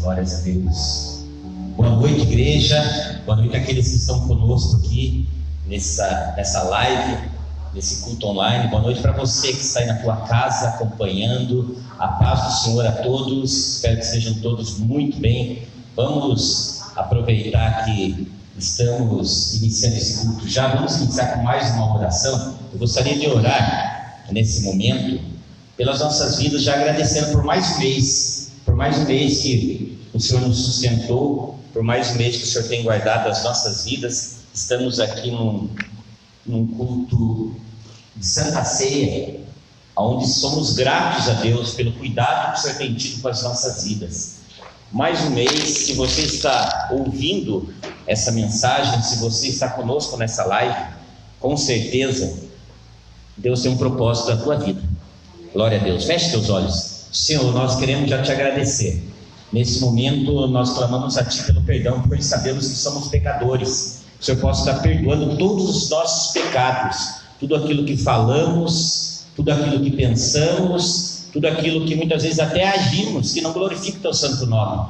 glórias a Deus. Boa noite, igreja. Boa noite àqueles que estão conosco aqui nessa live, nesse culto online. Boa noite para você que está aí na tua casa acompanhando. A paz do Senhor a todos. Espero que sejam todos muito bem. Vamos aproveitar que estamos iniciando esse culto. Já vamos iniciar com mais uma oração. Eu gostaria de orar nesse momento pelas nossas vidas, já agradecendo por mais um mês que o Senhor nos sustentou, por mais um mês que o Senhor tem guardado as nossas vidas. Estamos aqui num culto de Santa Ceia, onde somos gratos a Deus pelo cuidado que o Senhor tem tido com as nossas vidas. Mais um mês. Se você está ouvindo essa mensagem, se você está conosco nessa live, com certeza Deus tem um propósito na tua vida. Glória a Deus. Feche teus olhos. Senhor, nós queremos já te agradecer. Nesse momento nós clamamos a ti pelo perdão, pois sabemos que somos pecadores. O Senhor possa estar perdoando todos os nossos pecados, tudo aquilo que falamos, tudo aquilo que pensamos, tudo aquilo que muitas vezes até agimos, que não glorifica o teu santo nome.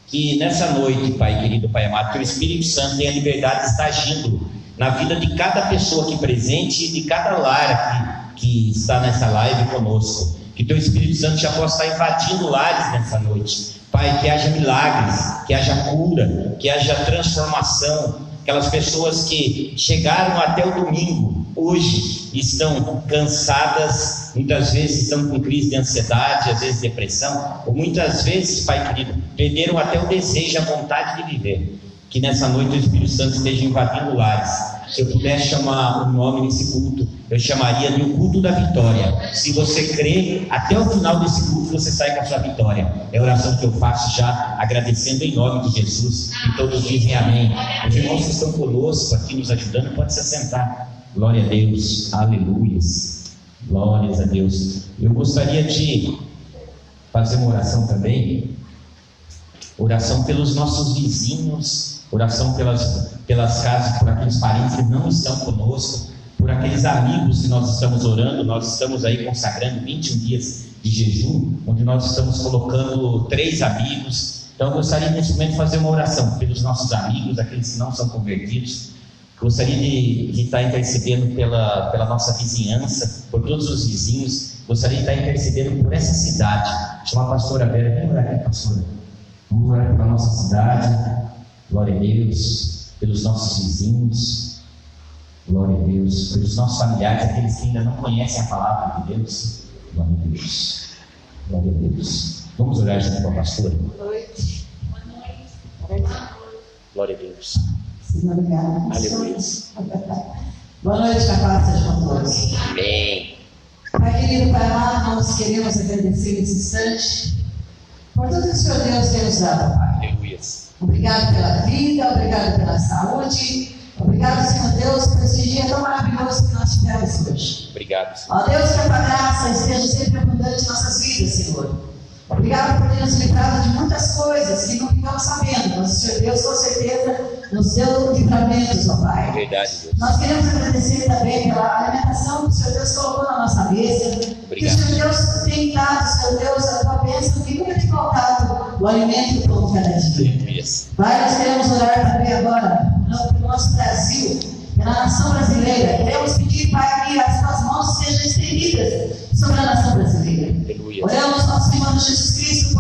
Que nessa noite, Pai querido, Pai amado, que o Espírito Santo tenha liberdade de estar agindo na vida de cada pessoa aqui presente e de cada lar aqui que está nessa live conosco. Que teu Espírito Santo já possa estar invadindo lares nessa noite. Pai, que haja milagres, que haja cura, que haja transformação. Aquelas pessoas que chegaram até o domingo, hoje estão cansadas, muitas vezes estão com crise de ansiedade, às vezes depressão, ou muitas vezes, Pai querido, perderam até o desejo, a vontade de viver. Que nessa noite o Espírito Santo esteja invadindo lares. Se eu pudesse chamar um nome nesse culto, eu chamaria de o culto da vitória. Se você crê, até o final desse culto você sai com a sua vitória. É a oração que eu faço já, agradecendo em nome de Jesus. E todos dizem amém. Os irmãos que estão conosco aqui nos ajudando, pode se assentar. Glória a Deus, aleluias, glórias a Deus. Eu gostaria de fazer uma oração também. Oração pelos nossos vizinhos, oração pelas casas, por aqueles parentes que não estão conosco, por aqueles amigos que nós estamos orando. Nós estamos aí consagrando 21 dias de jejum, onde nós estamos colocando 3 amigos. Então eu gostaria nesse momento de fazer uma oração pelos nossos amigos, aqueles que não são convertidos. Gostaria de estar intercedendo pela nossa vizinhança, por todos os vizinhos. Gostaria de estar intercedendo por essa cidade. Chama a pastora Vera. Vem orar aqui, pastora. Vamos orar pela nossa cidade. Glória a Deus. Pelos nossos vizinhos. Glória a Deus. Pelos nossos familiares, aqueles que ainda não conhecem a palavra de Deus. Glória a Deus. Glória a Deus. Vamos orar junto com a pastora. Boa noite. Glória a Deus. Obrigada. Aleluia. Boa noite, capaz seja com todos. Amém. Pai querido, Pai amado, nós queremos agradecer nesse instante por tudo que o Senhor Deus tem nos dado, Pai. Aleluia. Obrigado pela vida, obrigado pela saúde, obrigado, Senhor Deus, por esse dia tão maravilhoso que nós tivemos hoje. Obrigado, Senhor. Ó Deus, que a tua graça esteja sempre abundante em nossas vidas, Senhor. Obrigado por ter nos livrado de muitas coisas que não ficamos sabendo, mas o Senhor Deus, com certeza, nos deu livramentos, ó Pai. Verdade, Deus. Nós queremos agradecer também pela alimentação que o Senhor Deus colocou na nossa mesa. Obrigado. Que o Senhor Deus tem dado, Senhor Deus, a tua bênção, que nunca tem faltado o alimento e o pão cada dia. Aleluia. Pai, nós queremos orar também agora pelo nosso Brasil, pela nação brasileira. Queremos pedir, Pai, que as tuas mãos sejam estendidas sobre a nação brasileira. Aleluia. Oramos, nosso Senhor Jesus Cristo,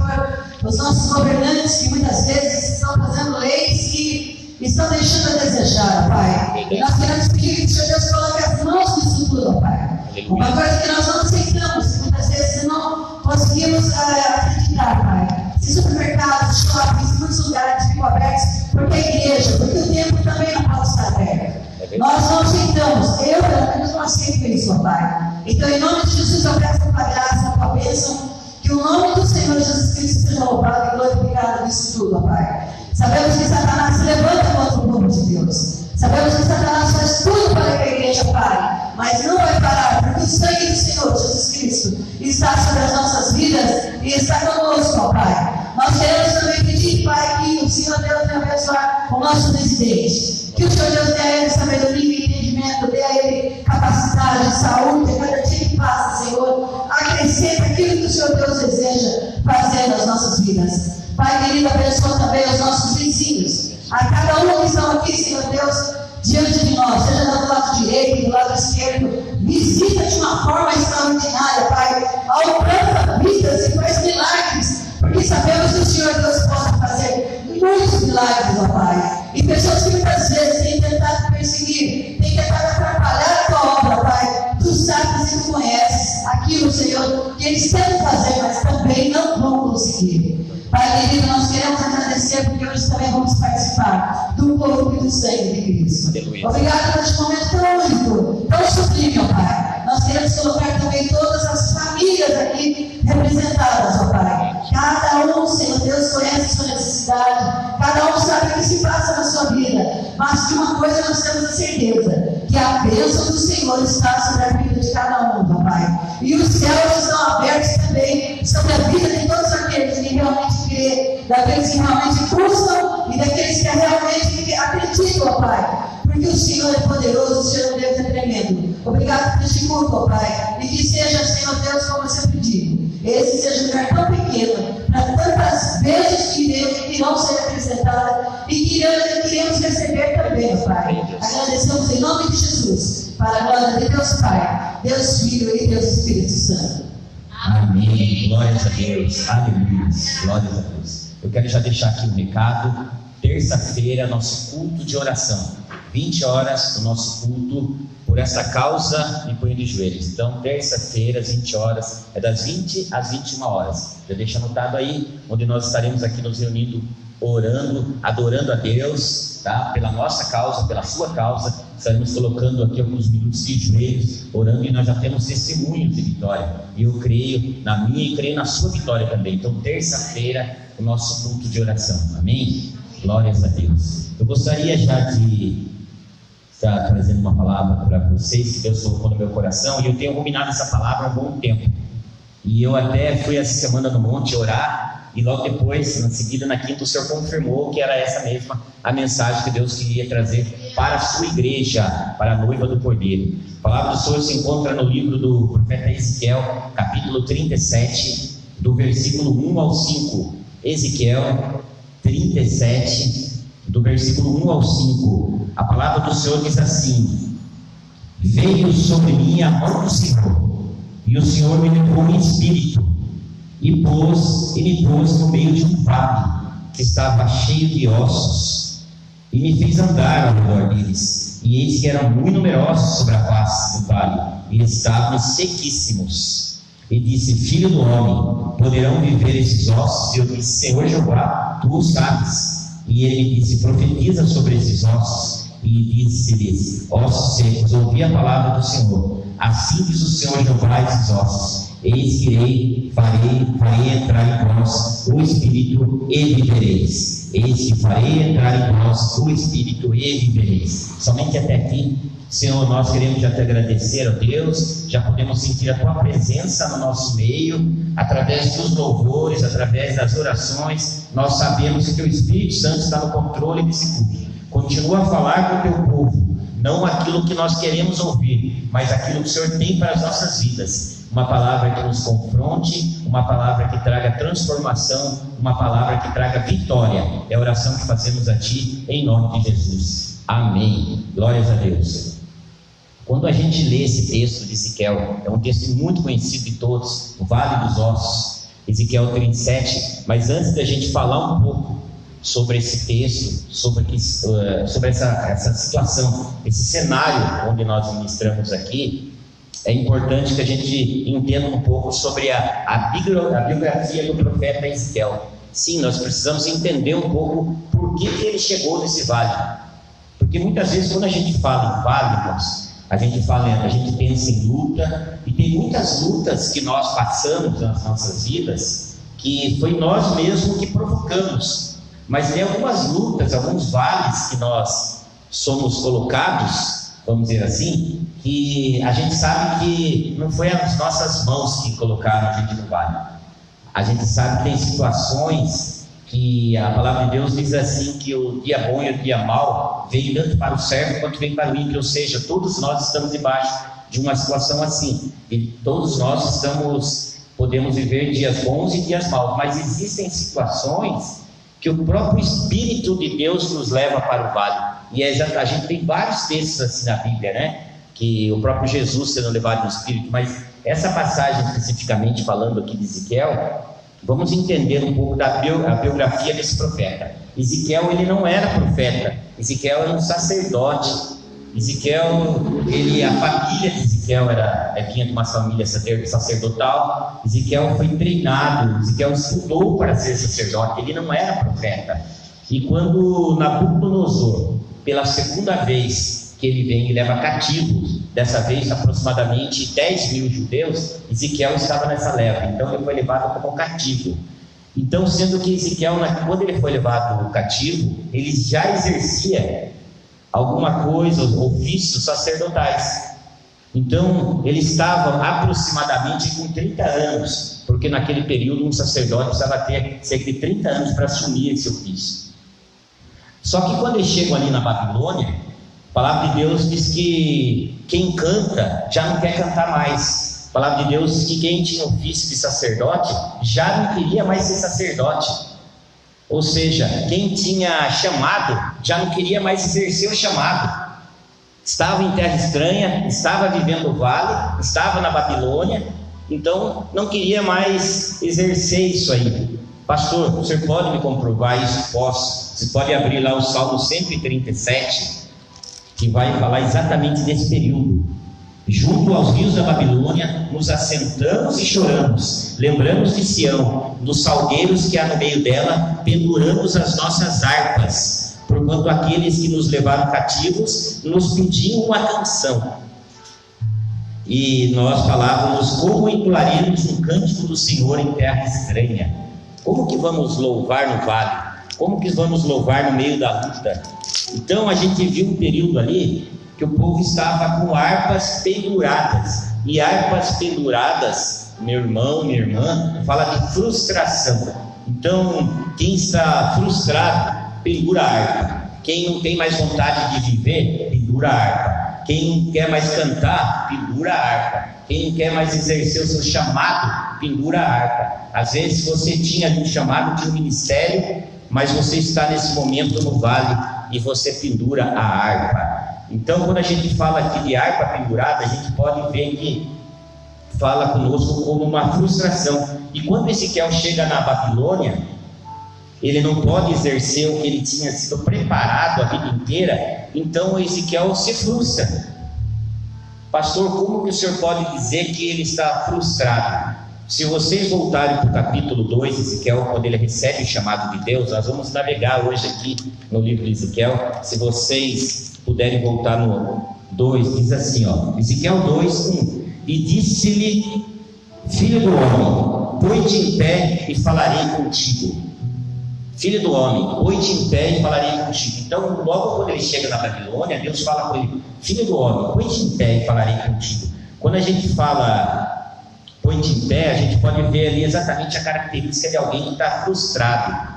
por os nossos governantes que muitas vezes estão fazendo leis que estão deixando a desejar, Pai. E nós queremos pedir que o Senhor Deus coloque as mãos nisso tudo, Pai. Aleluia. Uma coisa que nós não aceitamos, muitas vezes não conseguimos acreditar, Pai. Se supermercados, shoppings, muitos lugares ficam abertos, porque a igreja, porque o templo também não pode estar aberto. Nós não aceitamos, eu pelo menos não aceito isso, Pai. Então, em nome de Jesus, eu peço a tua graça, a tua bênção, que o nome do Senhor Jesus Cristo seja louvado e glorificado nisso tudo, Pai. Sabemos que Satanás se levanta contra o povo de Deus. Sabemos que Satanás faz tudo para que a igreja pare, mas não vai parar, porque o sangue do Senhor Jesus Cristo está sobre as nossas vidas e está conosco, ó Pai. Nós queremos também pedir, Pai, que o Senhor Deus venha abençoar o nosso presidente. Que o Senhor Deus dê a ele sabedoria e entendimento, dê a ele capacidade, saúde, a cada dia que passa, Senhor. Acrescenta aquilo que o Senhor Deus deseja fazer nas nossas vidas. Pai querido, abençoa também os nossos vizinhos, a cada um que estão aqui, Senhor Deus, diante de nós, seja do lado direito, do lado esquerdo, visita de uma forma extraordinária, Pai, alcança vidas e faz milagres, porque sabemos que o Senhor Deus pode fazer muitos milagres, ó Pai, e pessoas que muitas vezes têm tentado perseguir, têm tentado atrapalhar a tua obra, Pai, tu sabes e tu conheces aquilo, Senhor, que eles tentam fazer, mas também não vão conseguir. Pai querido, nós queremos agradecer porque hoje também vamos participar do corpo e do sangue de Cristo. Aleluia. Obrigado por este momento tão único, tão sublime, ó Pai. Nós queremos colocar também todas as famílias aqui representadas, ó Pai. Cada um, Senhor Deus, conhece sua necessidade, cada um sabe o que se passa na sua vida, mas de uma coisa nós temos a certeza, que a bênção do Senhor está sobre a vida de cada um, ó Pai. E os céus estão abertos também sobre a vida de todos aqueles que realmente crê, daqueles que realmente buscam e daqueles que realmente acreditam, ó Pai, porque o Senhor é poderoso, o Senhor Deus é tremendo. Obrigado por este culto, ó Pai, e que seja, Senhor Deus, como eu sempre digo, esse seja um lugar tão pequeno, para tantas vezes que iremos e que irão ser acrescentadas e que iremos receber também, ó Pai. Agradecemos em nome de Jesus, para a glória de Deus Pai, Deus Filho e Deus Espírito Santo. Amém. Glórias a Deus. Aleluia. Glórias a Deus. Eu quero já deixar aqui um recado. Terça-feira, nosso culto de oração. 20 horas, o nosso culto por essa causa, me ponho de joelhos. Então, terça-feira, às 20 horas, é das 20 às 21 horas. Já deixa anotado aí, onde nós estaremos aqui nos reunindo, orando, adorando a Deus, tá? Pela nossa causa, pela sua causa. Estaremos colocando aqui alguns minutos de joelhos, orando, e nós já temos testemunhos de vitória. E eu creio na minha e creio na sua vitória também. Então, terça-feira, o nosso culto de oração. Amém? Glórias a Deus. Eu gostaria já de estar trazendo uma palavra para vocês, que Deus colocou no meu coração, e eu tenho ruminado essa palavra há um bom tempo. E eu até fui essa semana no monte orar, e logo depois, na seguida, na quinta, o Senhor confirmou que era essa mesma a mensagem que Deus queria trazer para a sua igreja, para a noiva do Cordeiro. A palavra do Senhor se encontra no livro do profeta Ezequiel, capítulo 37, do versículo 1 ao 5. Ezequiel 37, do versículo 1 ao 5. A palavra do Senhor diz assim: veio sobre mim a mão do Senhor, e o Senhor me levou em espírito, e me pôs no meio de um vale que estava cheio de ossos, e me fez andar ao redor deles, e eis que eram muito numerosos sobre a face do vale, e estavam sequíssimos. E disse: filho do homem, poderão viver esses ossos? E eu disse: Senhor Jeová, tu o sabes. E ele me disse: profetiza sobre esses ossos. E disse-lhes: ossos secos, ouvi a palavra do Senhor. Assim diz o Senhor Jeová a esses ossos: eis que farei entrar em vós o Espírito e vivereis. Eis que farei entrar em vós o Espírito e vivereis. Somente até aqui, Senhor, nós queremos já te agradecer, ó Deus. Já podemos sentir a tua presença no nosso meio, através dos louvores, através das orações. Nós sabemos que o Espírito Santo está no controle desse culto. Continua a falar com o teu povo, não aquilo que nós queremos ouvir, mas aquilo que o Senhor tem para as nossas vidas. Uma palavra que nos confronte, uma palavra que traga transformação, uma palavra que traga vitória. É a oração que fazemos a Ti, em nome de Jesus. Amém. Glórias a Deus. Quando a gente lê esse texto de Ezequiel, é um texto muito conhecido de todos, o Vale dos Ossos, Ezequiel 37. Mas antes da gente falar um pouco sobre esse texto, sobre essa situação, esse cenário onde nós ministramos aqui, é importante que a gente entenda um pouco sobre a biografia do profeta Ezequiel. Sim, nós precisamos entender um pouco por que ele chegou nesse vale. Porque muitas vezes, quando a gente fala em vale, irmãos, a gente pensa em luta, e tem muitas lutas que nós passamos nas nossas vidas que foi nós mesmos que provocamos. Mas tem algumas lutas, alguns vales que nós somos colocados, vamos dizer assim, que a gente sabe que não foi as nossas mãos que colocaram a gente no vale. A gente sabe que tem situações que a palavra de Deus diz assim, que o dia bom e o dia mau vem tanto para o servo quanto vem para o ímpio. Ou seja, todos nós estamos debaixo de uma situação assim, e todos nós estamos podemos viver dias bons e dias maus, mas existem situações que o próprio Espírito de Deus nos leva para o vale. E a gente tem vários textos assim na Bíblia, né? Que o próprio Jesus sendo levado no Espírito, mas essa passagem especificamente falando aqui de Ezequiel, vamos entender um pouco da biografia desse profeta. Ezequiel, ele não era profeta, Ezequiel era um sacerdote. Ezequiel, a família de Ezequiel vinha de uma família sacerdotal. Ezequiel foi treinado, Ezequiel estudou para ser sacerdote, ele não era profeta. E quando Nabucodonosor, pela segunda vez que ele vem e leva cativos, dessa vez aproximadamente 10 mil judeus, Ezequiel estava nessa leva, então ele foi levado como cativo. Então, sendo que Ezequiel, quando ele foi levado cativo, ele já exercia alguma coisa, ofícios sacerdotais. Então, ele estava aproximadamente com 30 anos, porque naquele período um sacerdote precisava ter cerca de 30 anos para assumir esse ofício. Só que quando eles chegam ali na Babilônia, a palavra de Deus diz que quem canta já não quer cantar mais. A palavra de Deus diz que quem tinha ofício de sacerdote já não queria mais ser sacerdote. Ou seja, quem tinha chamado já não queria mais exercer o chamado. Estava em terra estranha, estava vivendo o vale, estava na Babilônia, então não queria mais exercer isso aí. Pastor, o senhor pode me comprovar isso? Posso. Você pode abrir lá o Salmo 137, que vai falar exatamente desse período. Junto aos rios da Babilônia, nos assentamos e choramos, lembramos de Sião, dos salgueiros que há no meio dela, penduramos as nossas harpas, porquanto aqueles que nos levaram cativos nos pediam uma canção. E nós falávamos, como entoaremos um cântico do Senhor em terra estranha? Como que vamos louvar no vale? Como que vamos louvar no meio da luta? Então a gente viu um período ali que o povo estava com harpas penduradas. E harpas penduradas, meu irmão, minha irmã, fala de frustração. Então, quem está frustrado, pendura a harpa. Quem não tem mais vontade de viver, pendura a harpa. Quem não quer mais cantar, pendura a harpa. Quem não quer mais exercer o seu chamado, pendura a harpa. Às vezes você tinha um chamado de um ministério, mas você está nesse momento no vale e você pendura a harpa. Então, quando a gente fala aqui de harpa pendurada, a gente pode ver que fala conosco como uma frustração. E quando Ezequiel chega na Babilônia, ele não pode exercer o que ele tinha sido preparado a vida inteira, então Ezequiel se frustra. Pastor, como que o senhor pode dizer que ele está frustrado? Se vocês voltarem para o capítulo 2, Ezequiel, quando ele recebe o chamado de Deus, nós vamos navegar hoje aqui no livro de Ezequiel. Se vocês puderem voltar no 2, diz assim, ó, Ezequiel 2, 1. E disse-lhe, filho do homem, põe-te em pé e falarei contigo. Filho do homem, põe-te em pé e falarei contigo. Então, logo quando ele chega na Babilônia, Deus fala com ele, filho do homem, põe-te em pé e falarei contigo. Quando a gente fala põe-te em pé, a gente pode ver ali exatamente a característica de alguém que está frustrado.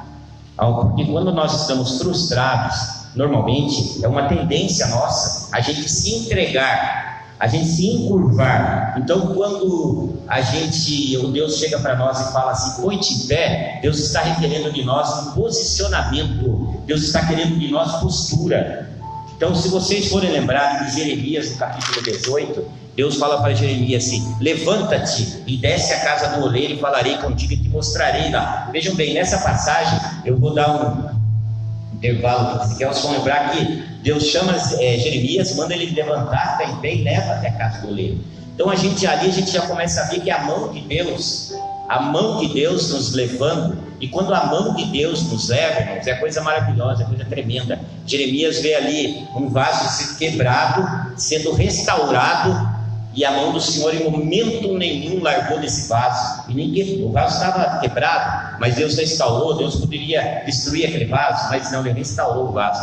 Porque quando nós estamos frustrados, normalmente é uma tendência nossa a gente se entregar, a gente se encurvar. Então, quando o Deus chega para nós e fala assim, põe-te em pé, Deus está requerendo de nós um posicionamento, Deus está querendo de nós postura. Então, se vocês forem lembrar de Jeremias, no capítulo 18, Deus fala para Jeremias assim, levanta-te e desce à casa do oleiro e falarei contigo e te mostrarei lá. Vejam bem, nessa passagem, eu vou dar um intervalo aqui, vocês vão lembrar que Deus chama Jeremias, manda ele levantar, tá em pé e leva até a casa do oleiro. Então ali a gente já começa a ver que a mão de Deus nos levando, e quando a mão de Deus nos leva, irmãos, é coisa maravilhosa, é coisa tremenda. Jeremias vê ali um vaso sendo quebrado, sendo restaurado, e a mão do Senhor em momento nenhum largou desse vaso, e nem quebrou. O vaso estava quebrado, mas Deus restaurou. Deus poderia destruir aquele vaso, mas não, ele restaurou o vaso.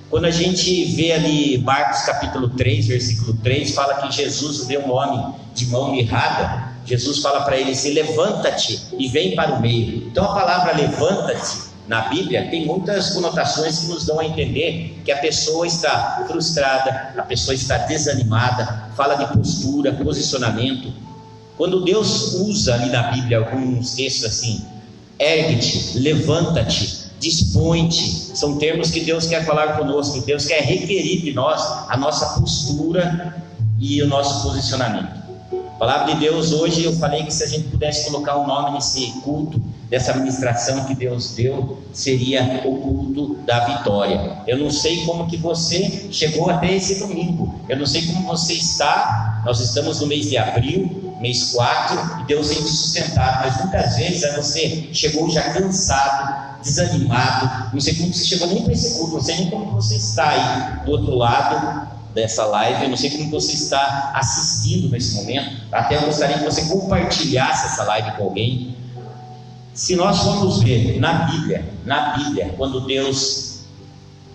Quando a gente vê ali Marcos capítulo 3, versículo 3, fala que Jesus vê um homem de mão mirrada. Jesus fala para ele assim, levanta-te e vem para o meio. Então a palavra levanta-te na Bíblia tem muitas conotações que nos dão a entender que a pessoa está frustrada, a pessoa está desanimada, fala de postura, posicionamento. Quando Deus usa ali na Bíblia alguns textos assim, ergue-te, levanta-te, dispõe-te, são termos que Deus quer falar conosco, que Deus quer requerir de nós a nossa postura e o nosso posicionamento. A palavra de Deus hoje, eu falei que se a gente pudesse colocar um nome nesse culto, dessa ministração que Deus deu, seria o culto da vitória. Eu não sei como que você chegou até esse domingo, eu não sei como você está. Nós estamos no mês de abril, mês 4, e Deus tem te sustentado, mas muitas vezes você chegou já cansado, desanimado, não sei como você chegou nem para esse culto, não sei nem como você está aí do outro lado dessa live, eu não sei como você está assistindo nesse momento. Até eu gostaria que você compartilhasse essa live com alguém. Se nós formos ver na Bíblia, quando Deus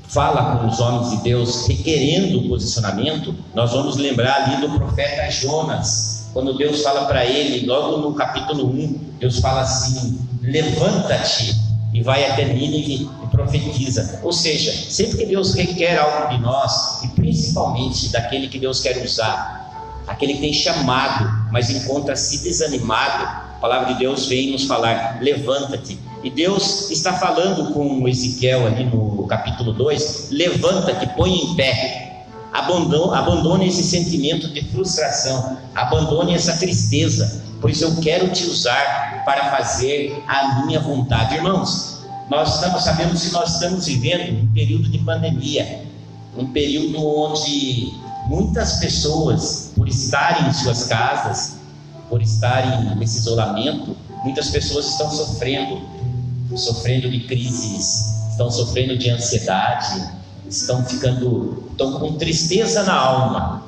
fala com os homens de Deus requerendo o posicionamento, nós vamos lembrar ali do profeta Jonas, quando Deus fala para ele, logo no capítulo 1, Deus fala assim: levanta-te e vai até Nínive e profetiza. Ou seja, sempre que Deus requer algo de nós, e principalmente daquele que Deus quer usar, aquele que tem chamado, mas encontra-se desanimado, a palavra de Deus vem nos falar: levanta-te. E Deus está falando com Ezequiel ali no capítulo 2: levanta-te, põe em pé, abandone esse sentimento de frustração, abandone essa tristeza, pois eu quero te usar para fazer a minha vontade. Irmãos, nós sabemos que nós estamos vivendo um período de pandemia, um período onde muitas pessoas, por estarem em suas casas, por estarem nesse isolamento, muitas pessoas estão sofrendo de crises, estão sofrendo de ansiedade, estão com tristeza na alma,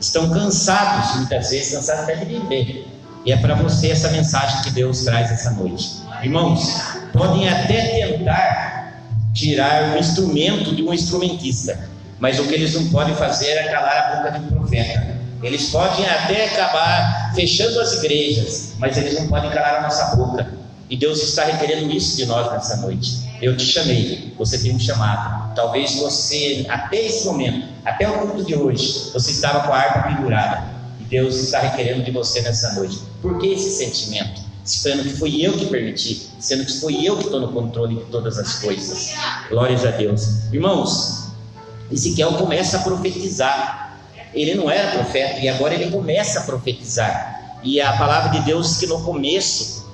estão cansados, muitas vezes cansados até de viver. E é para você essa mensagem que Deus traz essa noite. Irmãos, podem até tentar tirar o instrumento de um instrumentista, mas o que eles não podem fazer é calar a boca de um profeta. Eles podem até acabar fechando as igrejas, mas eles não podem calar a nossa boca. E Deus está requerendo isso de nós nessa noite. Eu te chamei, você tem um chamado. Talvez você, até esse momento, até o culto de hoje, você estava com a harpa pendurada. E Deus está requerendo de você nessa noite. Por que esse sentimento? Sendo que fui eu que permiti, sendo que fui eu que estou no controle de todas as coisas. Glórias a Deus. Irmãos, Ezequiel começa a profetizar. Ele não era profeta e agora ele começa a profetizar. E a palavra de Deus diz que no começo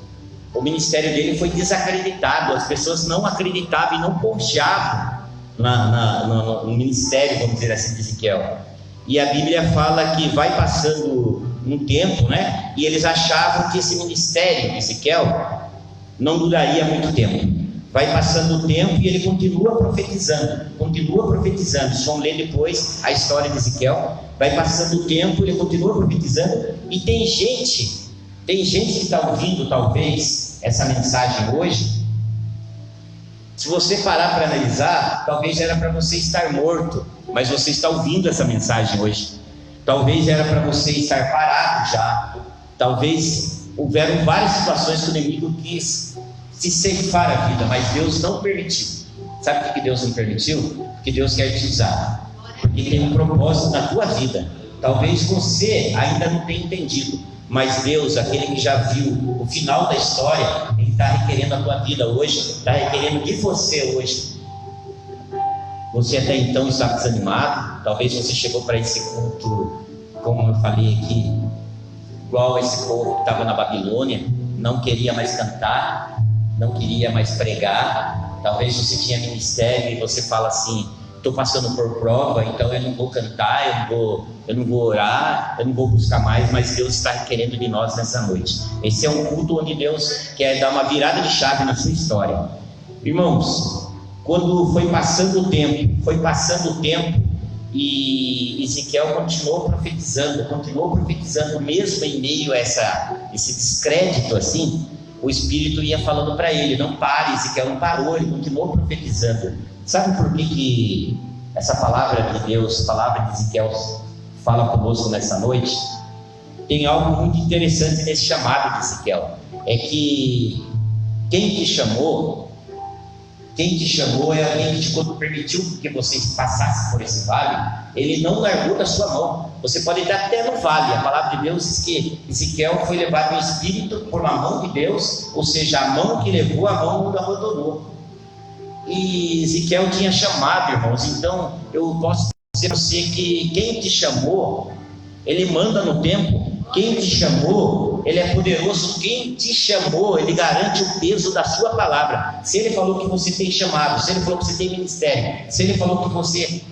o ministério dele foi desacreditado. As pessoas não acreditavam e não confiavam no ministério, vamos dizer assim, de Ezequiel. E a Bíblia fala que vai passando um tempo, né? E eles achavam que esse ministério de Ezequiel não duraria muito tempo. Vai passando o tempo e ele continua profetizando. Vocês vão ler depois a história de Ezequiel. Vai passando o tempo, ele continua profetizando. E tem gente que está ouvindo talvez essa mensagem hoje. Se você parar para analisar, talvez era para você estar morto, mas você está ouvindo essa mensagem hoje. Talvez era para você estar parado já. Talvez houveram várias situações que o inimigo quis se ceifar a vida, mas Deus não permitiu. Sabe por que Deus não permitiu? Porque Deus quer te usar, porque tem um propósito na tua vida. Talvez você ainda não tenha entendido, mas Deus, aquele que já viu o final da história, Ele está requerendo a tua vida hoje, está requerendo de você hoje. Você até então estava desanimado, talvez você chegou para esse culto, como eu falei aqui, igual esse povo que estava na Babilônia, não queria mais cantar, não queria mais pregar. Talvez você tinha ministério e você fala assim: estou passando por prova, então eu não vou cantar, eu não vou orar, eu não vou buscar mais. Mas Deus está requerendo de nós nessa noite. Esse é um culto onde Deus quer dar uma virada de chave na sua história. Irmãos, quando foi passando o tempo e Ezequiel continuou profetizando mesmo em meio a esse descrédito assim, o Espírito ia falando para ele: não pare. Ezequiel não parou, ele continuou profetizando. Sabe por que essa palavra de Deus, a palavra de Ezequiel, fala conosco nessa noite? Tem algo muito interessante nesse chamado de Ezequiel. É que quem te chamou Quem te chamou é alguém que te permitiu que você passasse por esse vale. Ele não largou da sua mão. Você pode estar até no vale. A palavra de Deus diz que Ezequiel foi levado no Espírito por uma mão de Deus, ou seja, a mão que levou, a mão não abandonou. E Ezequiel tinha chamado, irmãos. Então eu posso dizer para você que quem te chamou, ele manda no tempo. Quem te chamou, ele é poderoso. Quem te chamou, ele garante o peso da sua palavra. Se ele falou que você tem chamado, se ele falou que você tem ministério, se ele falou que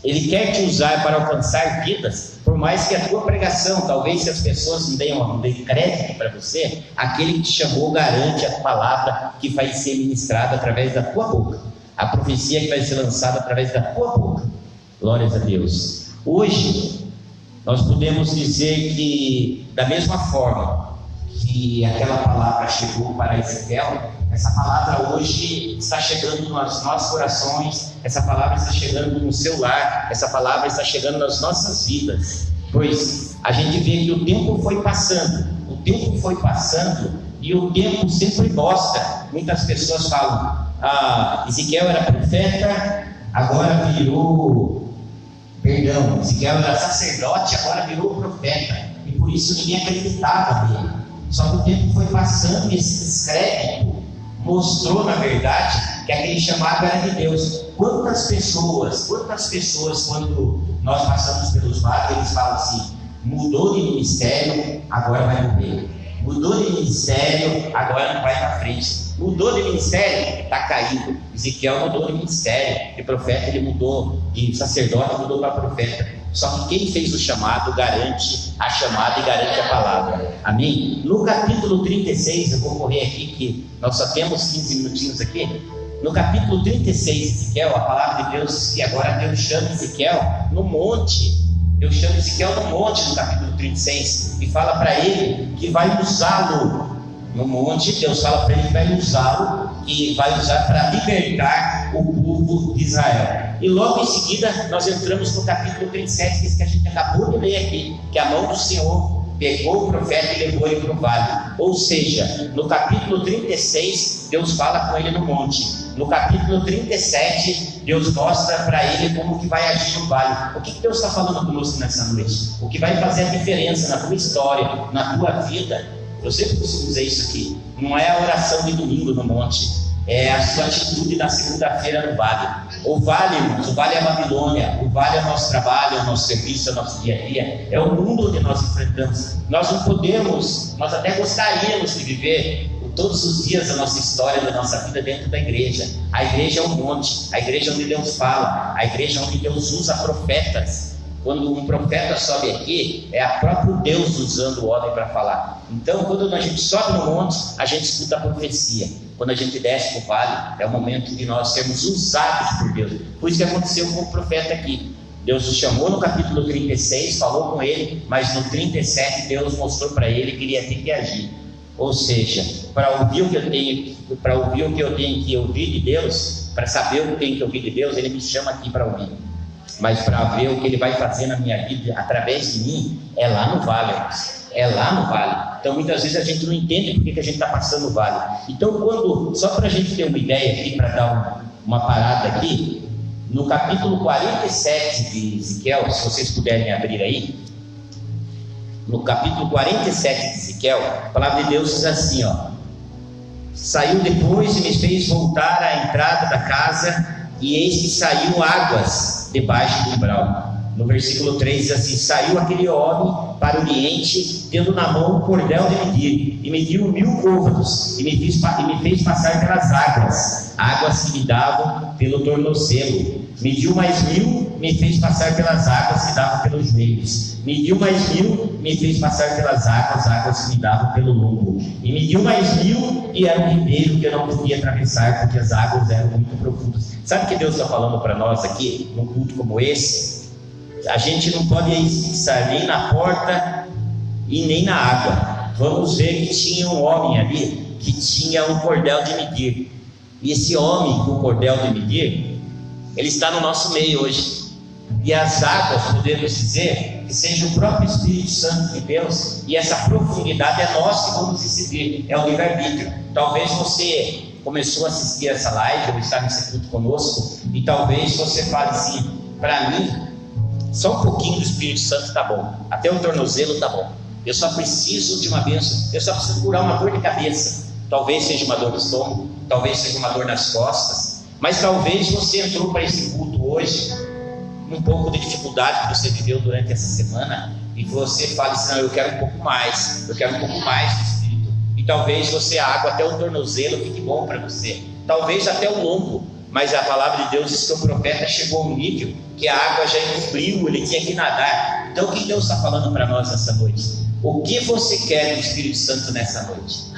ele quer te usar para alcançar vidas, por mais que a tua pregação, talvez se as pessoas não deem crédito para você, aquele que te chamou garante a palavra que vai ser ministrada através da tua boca, a profecia que vai ser lançada através da tua boca. Glórias a Deus. Hoje nós podemos dizer que, da mesma forma que aquela palavra chegou para Ezequiel, essa palavra hoje está chegando nos nossos corações, essa palavra está chegando no seu lar, essa palavra está chegando nas nossas vidas, pois a gente vê que o tempo foi passando e o tempo sempre mostra. Muitas pessoas falam, Ezequiel era profeta, agora Ezequiel era sacerdote, agora virou profeta, e por isso ninguém acreditava nele. Só que o tempo foi passando e esse descrédito mostrou, na verdade, que aquele chamado era de Deus. Quantas pessoas, quando nós passamos pelos vales, eles falam assim: mudou de ministério, agora vai morrer. Mudou de ministério, agora não vai para frente. Mudou de ministério, está caído. Ezequiel mudou de ministério, de profeta ele mudou, de sacerdote mudou para profeta. Só que quem fez o chamado garante a chamada e garante a palavra. Amém? No capítulo 36, eu vou correr aqui que nós só temos 15 minutinhos aqui. No capítulo 36 de Ezequiel, a palavra de Deus diz que agora Deus chama Ezequiel no monte. Deus chama Ezequiel no monte, no capítulo 36, e fala para ele que vai usá-lo no monte. Deus fala para ele que vai usá-lo e vai usar para libertar o povo de Israel. E logo em seguida nós entramos no capítulo 37, que é que a gente acabou de ler aqui, que a mão do Senhor pegou o profeta e levou ele para o vale. Ou seja, no capítulo 36 Deus fala com ele no monte. No capítulo 37 Deus mostra para ele como que vai agir no vale. O que Deus está falando conosco nessa noite? O que vai fazer a diferença na tua história, na tua vida? Eu sempre costumo dizer isso aqui: não é a oração de domingo no monte, é a sua atitude na segunda-feira no vale. O vale, irmãos, o vale é a Babilônia, o vale é o nosso trabalho, é o nosso serviço, é o nosso dia a dia, é o mundo onde nós enfrentamos. Nós não podemos, nós até gostaríamos de viver todos os dias da nossa história, da nossa vida dentro da igreja. A igreja é um monte, a igreja é onde Deus fala, a igreja é onde Deus usa profetas. Quando um profeta sobe aqui, é a próprio Deus usando o homem para falar. Então, quando a gente sobe no monte, a gente escuta a profecia. Quando a gente desce para o vale, é o momento de nós sermos usados por Deus. Por isso que aconteceu com o profeta aqui. Deus o chamou no capítulo 36, falou com ele, mas no 37 Deus mostrou para ele que ele ia ter que agir. Ou seja, para ouvir o que eu tenho que ouvir de Deus, para saber o que eu tenho que ouvir de Deus, ele me chama aqui para ouvir. Mas para ver o que ele vai fazer na minha vida através de mim, é lá no vale, é lá no vale. Então muitas vezes a gente não entende por que a gente está passando o vale. Então só para a gente ter uma ideia aqui, para dar uma parada aqui, no capítulo 47 de Ezequiel, se vocês puderem abrir aí, no capítulo 47 de Ezequiel, a palavra de Deus diz assim, saiu depois e me fez voltar à entrada da casa, e eis que saiu águas debaixo do umbral. No versículo 3 diz assim: saiu aquele homem para o oriente, tendo na mão um cordel de medir, e mediu 1000 côvados, e me fez passar pelas águas que me davam pelo tornozelo. Mediu mais 1000, me fez passar pelas águas que davam pelos joelhos. Mediu mais 1000, me fez passar pelas águas que me davam pelo lombo. E mediu mais 1000, e era um ribeiro que eu não podia atravessar, porque as águas eram muito profundas. Sabe o que Deus está falando para nós aqui, num culto como esse? A gente não pode estar nem na porta e nem na água. Vamos ver que tinha um homem ali que tinha um cordel de medir. E esse homem com o cordel de medir, ele está no nosso meio hoje. E as águas, podemos dizer, que seja o próprio Espírito Santo de Deus. E essa profundidade é nós que vamos decidir, é o livre-arbítrio. Talvez você começou a assistir essa live, ou está nesse culto conosco, e talvez você fale assim: para mim, só um pouquinho do Espírito Santo tá bom, até o tornozelo tá bom, eu só preciso de uma bênção, eu só preciso curar uma dor de cabeça. Talvez seja uma dor no estômago, talvez seja uma dor nas costas, mas talvez você entrou para esse culto hoje um pouco de dificuldade que você viveu durante essa semana, e você fala assim: não, eu quero um pouco mais, eu quero um pouco mais do Espírito. E talvez você, a água até o tornozelo fique bom para você, talvez até o lombo, mas a palavra de Deus diz que o profeta chegou a um nível que a água já encobriu, ele tinha que nadar. Então o que Deus está falando para nós nessa noite? O que você quer do Espírito Santo nessa noite?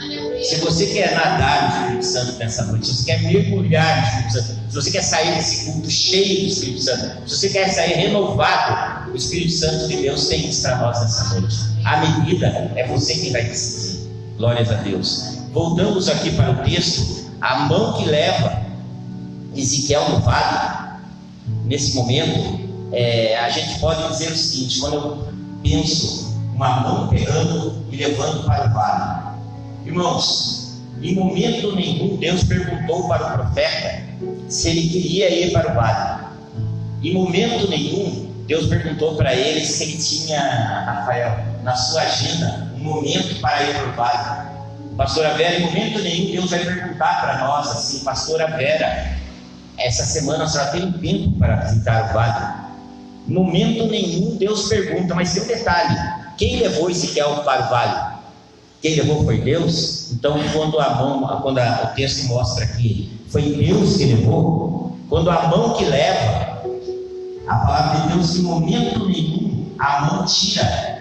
Se você quer nadar no Espírito Santo nessa noite, se você quer mergulhar no Espírito Santo, se você quer sair desse culto cheio do Espírito Santo, se você quer sair renovado, o Espírito Santo de Deus tem isso para nós nessa noite. A medida é você quem vai decidir. Glórias a Deus. Voltamos aqui para o texto. A mão que leva Ezequiel no vale, nesse momento, a gente pode dizer o seguinte: quando eu penso uma mão pegando e levando para o vale, irmãos, em momento nenhum Deus perguntou para o profeta se ele queria ir para o vale. Em momento nenhum Deus perguntou para ele se ele tinha, Rafael, na sua agenda, um momento para ir para o vale. Pastora Vera, em momento nenhum Deus vai perguntar para nós assim: Pastora Vera, essa semana a senhora tem um tempo para visitar o vale? Em momento nenhum Deus pergunta, mas tem um detalhe: quem levou Ezequiel para o vale? Quem levou foi Deus. Então, quando o texto mostra que foi Deus que levou, quando a mão que leva, a palavra de Deus, em momento nenhum a mão tira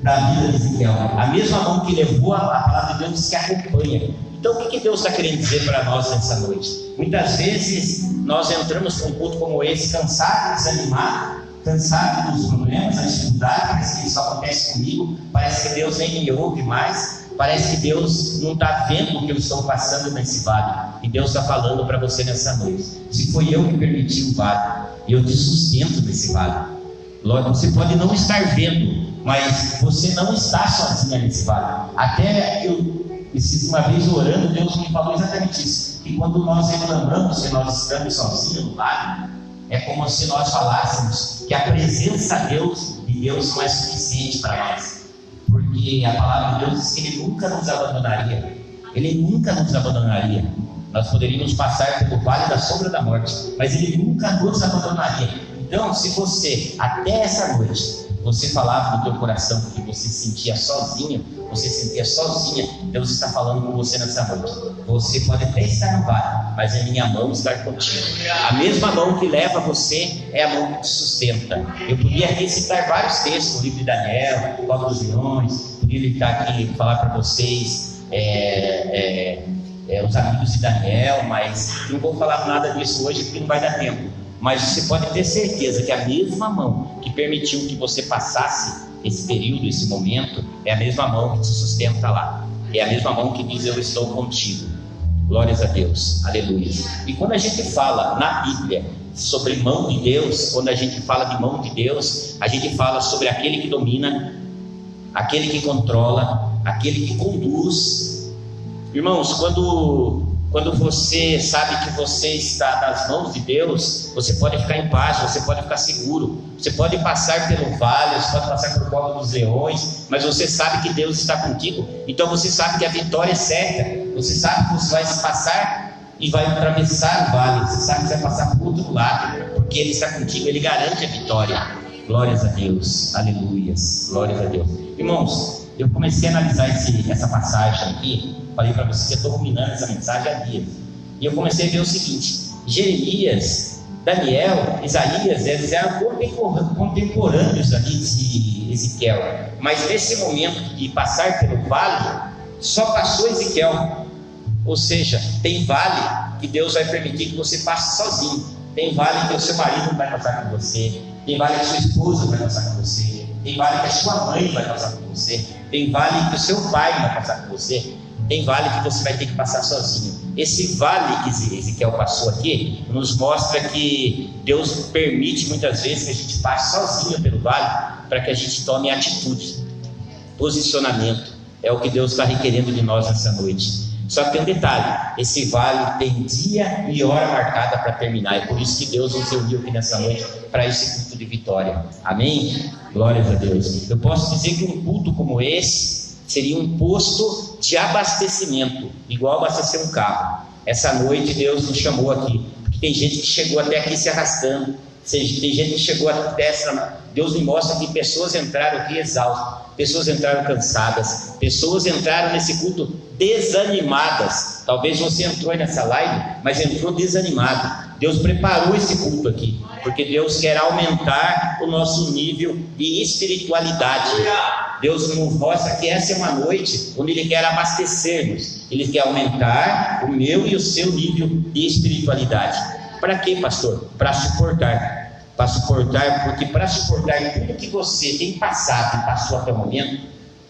da vida de Ezequiel. A mesma mão que levou, a palavra de Deus diz que acompanha. Então, o que Deus está querendo dizer para nós nessa noite? Muitas vezes nós entramos para um culto como esse cansado, desanimado, cansado dos problemas, da dificuldade, parece que isso acontece comigo, parece que Deus nem me ouve mais, parece que Deus não está vendo o que eu estou passando nesse vale. E Deus está falando para você nessa noite: se foi eu que permiti o vale, eu te sustento nesse vale. Logo, você pode não estar vendo, mas você não está sozinha nesse vale. Até uma vez orando, Deus me falou exatamente isso: que quando nós reclamamos que nós estamos sozinhos no vale, é como se nós falássemos que a presença de Deus não é suficiente para nós, porque a palavra de Deus diz que Ele nunca nos abandonaria. Ele nunca nos abandonaria. Nós poderíamos passar pelo vale da sombra da morte, mas Ele nunca nos abandonaria. Então, se você, até essa noite, você falava no teu coração que você se sentia sozinho, você se sentia sozinha, Deus está falando com você nessa noite: você pode até estar no vale, mas a minha mão está contigo. A mesma mão que leva você é a mão que te sustenta. Eu podia recitar vários textos, o livro de Daniel, o Cova dos Leões, podia estar aqui e falar para vocês os amigos de Daniel, mas não vou falar nada disso hoje porque não vai dar tempo. Mas você pode ter certeza que a mesma mão que permitiu que você passasse esse período, esse momento, é a mesma mão que te sustenta lá. É a mesma mão que diz: eu estou contigo. Glórias a Deus, aleluia. E quando a gente fala na Bíblia sobre mão de Deus, quando a gente fala de mão de Deus, a gente fala sobre aquele que domina, aquele que controla, aquele que conduz. Irmãos, quando você sabe que você está nas mãos de Deus, você pode ficar em paz, você pode ficar seguro, você pode passar pelo vale, você pode passar por Cova dos Leões, mas você sabe que Deus está contigo. Então você sabe que a vitória é certa, você sabe que você vai passar e vai atravessar o vale, você sabe que vai passar para o outro lado, porque Ele está contigo, Ele garante a vitória. Glórias a Deus, aleluias, glórias a Deus. Irmãos, eu comecei a analisar essa passagem aqui. Falei para vocês que eu estou ruminando essa mensagem há dias, e eu comecei a ver o seguinte: Jeremias, Daniel, Isaías, eles eram contemporâneos ali de Ezequiel, mas nesse momento de passar pelo vale, só passou Ezequiel. Ou seja, tem vale que Deus vai permitir que você passe sozinho, tem vale que o seu marido não vai passar com você, tem vale que a sua esposa vai passar com você, tem vale que a sua mãe vai passar com você, tem vale que o seu pai vai passar com você, tem vale que você vai ter que passar sozinho. Esse vale que Ezequiel passou aqui nos mostra que Deus permite muitas vezes que a gente passe sozinho pelo vale, para que a gente tome atitude, posicionamento. É o que Deus está requerendo de nós nessa noite. Só que tem um detalhe: esse vale tem dia e hora marcada para terminar. É por isso que Deus nos reuniu aqui nessa noite para esse culto de vitória. Amém? Glórias a Deus. Eu posso dizer que um culto como esse seria um posto de abastecimento, igual abastecer um carro. Essa noite Deus nos chamou aqui, porque tem gente que chegou até aqui se arrastando. Tem gente que chegou até essa... Deus me mostra que pessoas entraram aqui exaustas, pessoas entraram cansadas, pessoas entraram nesse culto desanimadas. Talvez você entrou nessa live, mas entrou desanimado. Deus preparou esse culto aqui, porque Deus quer aumentar o nosso nível de espiritualidade. Deus nos mostra que essa é uma noite onde Ele quer abastecer-nos. Ele quer aumentar o meu e o seu nível de espiritualidade. Para quê, pastor? Para suportar. Para suportar, porque para suportar tudo que você tem passado e passou até o momento,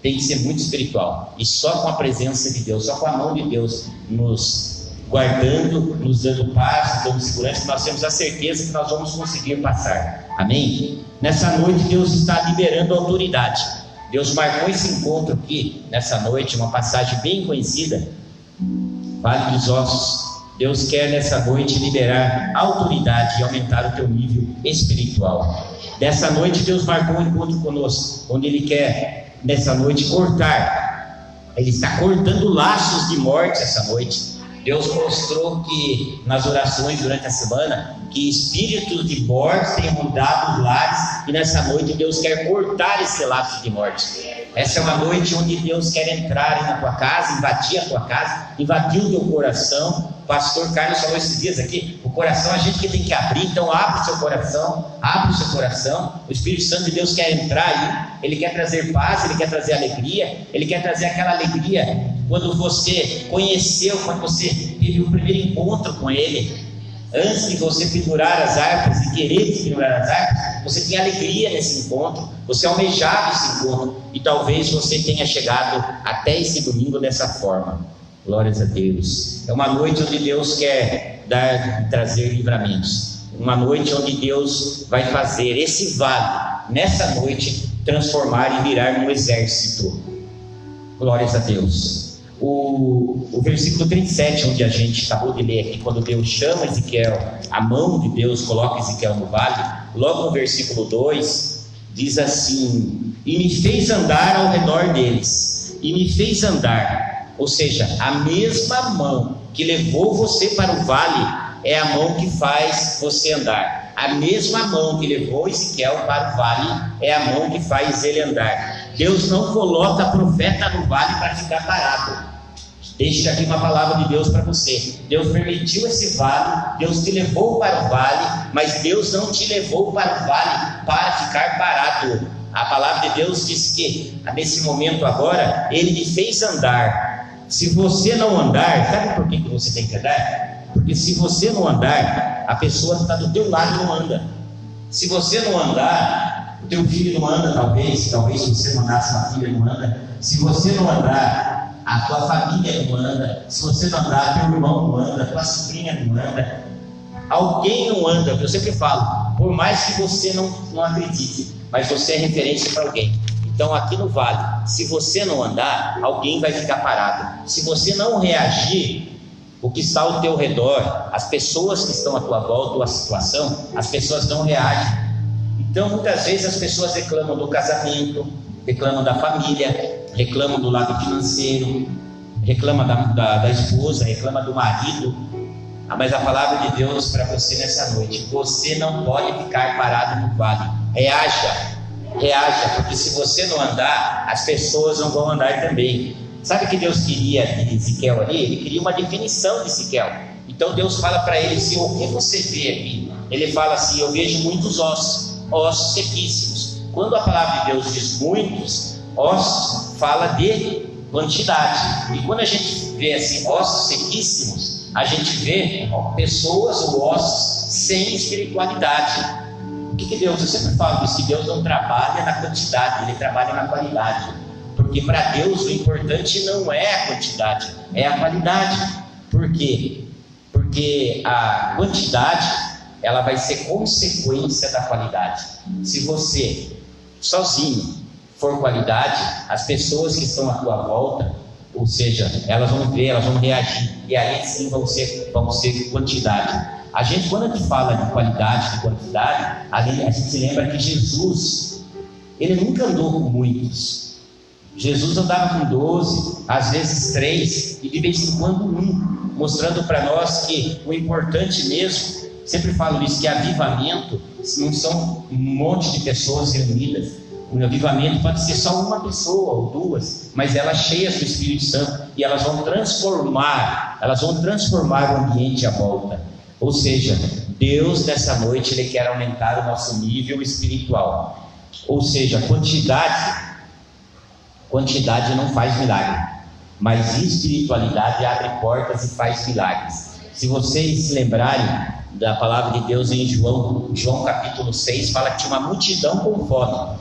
tem que ser muito espiritual. E só com a presença de Deus, só com a mão de Deus nos guardando, nos dando paz, nos dando segurança, nós temos a certeza que nós vamos conseguir passar. Amém? Nessa noite Deus está liberando autoridade. Deus marcou esse encontro aqui, nessa noite, uma passagem bem conhecida, Vale dos Ossos. Deus quer nessa noite liberar autoridade e aumentar o teu nível espiritual. Nessa noite Deus marcou um encontro conosco, onde Ele quer nessa noite cortar. Ele está cortando laços de morte essa noite. Deus mostrou que nas orações durante a semana, que espíritos de morte têm mudado os lares, e nessa noite Deus quer cortar esse laço de morte. Essa é uma noite onde Deus quer entrar na tua casa, invadir a tua casa, invadir o teu coração. O pastor Carlos falou esses dias aqui, o coração é a gente que tem que abrir, então abre o seu coração, abre o seu coração. O Espírito Santo de Deus quer entrar aí, Ele quer trazer paz, Ele quer trazer alegria, Ele quer trazer aquela alegria quando você conheceu, quando você teve o primeiro encontro com Ele. Antes de você pendurar as harpas e querer pendurar as harpas, você tinha alegria nesse encontro, você almejava esse encontro, e talvez você tenha chegado até esse domingo dessa forma. Glórias a Deus. É uma noite onde Deus quer trazer livramentos, uma noite onde Deus vai fazer esse vale, nessa noite, transformar e virar num exército. Glórias a Deus. O versículo 37, onde a gente acabou de ler aqui, quando Deus chama Ezequiel, a mão de Deus coloca Ezequiel no vale, logo no versículo 2, diz assim: e me fez andar ao redor deles, e me fez andar, ou seja, a mesma mão que levou você para o vale, é a mão que faz você andar. A mesma mão que levou Ezequiel para o vale, é a mão que faz ele andar. Deus não coloca profeta no vale para ficar parado. Deixa aqui uma palavra de Deus para você. Deus permitiu esse vale, Deus te levou para o vale, mas Deus não te levou para o vale para ficar parado. A palavra de Deus diz que nesse momento agora, Ele me fez andar. Se você não andar, sabe por que você tem que andar? Porque se você não andar, a pessoa que está do teu lado não anda. Se você não andar, o teu filho não anda, talvez se você não andasse, uma filha não anda. Se você não andar, a tua família não anda. Se você não andar, teu irmão não anda, tua sobrinha não anda. Alguém não anda. Eu sempre falo, por mais que você não acredite, mas você é referência para alguém. Então aqui no vale, se você não andar, alguém vai ficar parado. Se você não reagir, o que está ao teu redor, as pessoas que estão à tua volta, a situação, as pessoas não reagem. Então muitas vezes as pessoas reclamam do casamento, reclamam da família, reclamam do lado financeiro, reclamam da esposa, reclamam do marido. Mas a palavra de Deus para você nessa noite: você não pode ficar parado no vale. Reaja, porque se você não andar, as pessoas não vão andar também. Sabe o que Deus queria de Ezequiel ali? Ele queria uma definição de Ezequiel. Então Deus fala para ele assim: o que você vê aqui? Ele fala assim: eu vejo muitos ossos sequíssimos. Quando a palavra de Deus diz muitos ossos, fala de quantidade. E quando a gente vê assim, ossos sequíssimos, a gente vê pessoas ou ossos sem espiritualidade. O que Deus, eu sempre falo isso, que Deus não trabalha na quantidade, Ele trabalha na qualidade. Porque para Deus o importante não é a quantidade, é a qualidade. Por quê? Porque a quantidade, ela vai ser consequência da qualidade. Se você sozinho for qualidade, as pessoas que estão à tua volta, Ou seja, elas vão ver, elas vão reagir, e aí sim vão ser quantidade. Quando a gente fala de qualidade, de quantidade, ali a gente se lembra que Jesus, ele nunca andou com muitos. Jesus andava com 12, às vezes 3, e de vez em quando 1, mostrando para nós que o importante mesmo, sempre falo isso, que avivamento não são um monte de pessoas reunidas. O avivamento pode ser só uma pessoa ou 2, mas elas cheias do Espírito Santo, e elas vão transformar o ambiente à volta. Ou seja, Deus nessa noite, Ele quer aumentar o nosso nível espiritual. Ou seja, quantidade não faz milagre, mas espiritualidade abre portas e faz milagres. Se vocês se lembrarem da palavra de Deus em João capítulo 6, fala que tinha uma multidão com fome,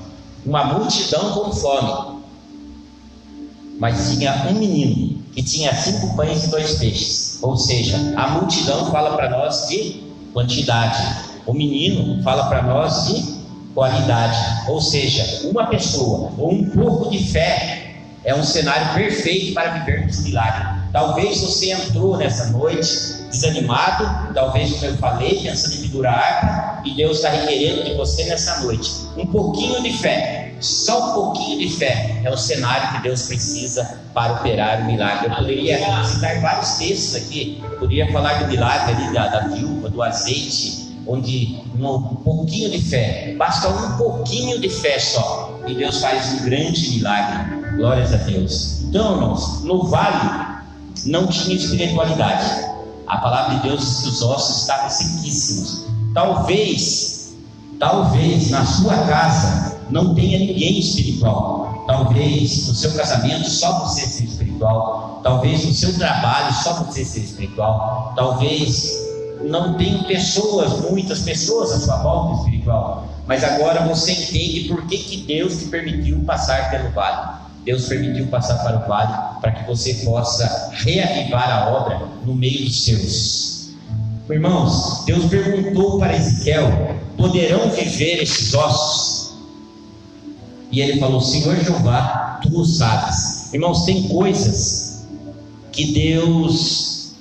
mas tinha um menino que tinha 5 pães e 2 peixes. Ou seja, a multidão fala para nós de quantidade, o menino fala para nós de qualidade. Ou seja, uma pessoa ou um pouco de fé é um cenário perfeito para vivermos milagre. Talvez você entrou nessa noite desanimado, talvez, como eu falei, pensando em pendurar a harpa, e Deus está requerendo de você nessa noite um pouquinho de fé. Só um pouquinho de fé é o cenário que Deus precisa para operar o milagre. Eu poderia citar vários textos aqui, poderia falar do milagre ali da viúva, do azeite, onde um pouquinho de fé, basta um pouquinho de fé só, e Deus faz um grande milagre. Glórias a Deus. Então, irmãos, no vale não tinha espiritualidade. A palavra de Deus diz que os ossos estavam sequíssimos. Talvez na sua casa não tenha ninguém espiritual. Talvez no seu casamento só você seja espiritual. Talvez no seu trabalho só você seja espiritual. Talvez não tenha muitas pessoas à sua volta espiritual. Mas agora você entende por que Deus te permitiu passar pelo vale. Deus permitiu passar para o vale para que você possa reavivar a obra no meio dos seus. Irmãos, Deus perguntou para Ezequiel: poderão viver esses ossos? E ele falou: Senhor Jeová, tu o sabes. Irmãos, tem coisas que Deus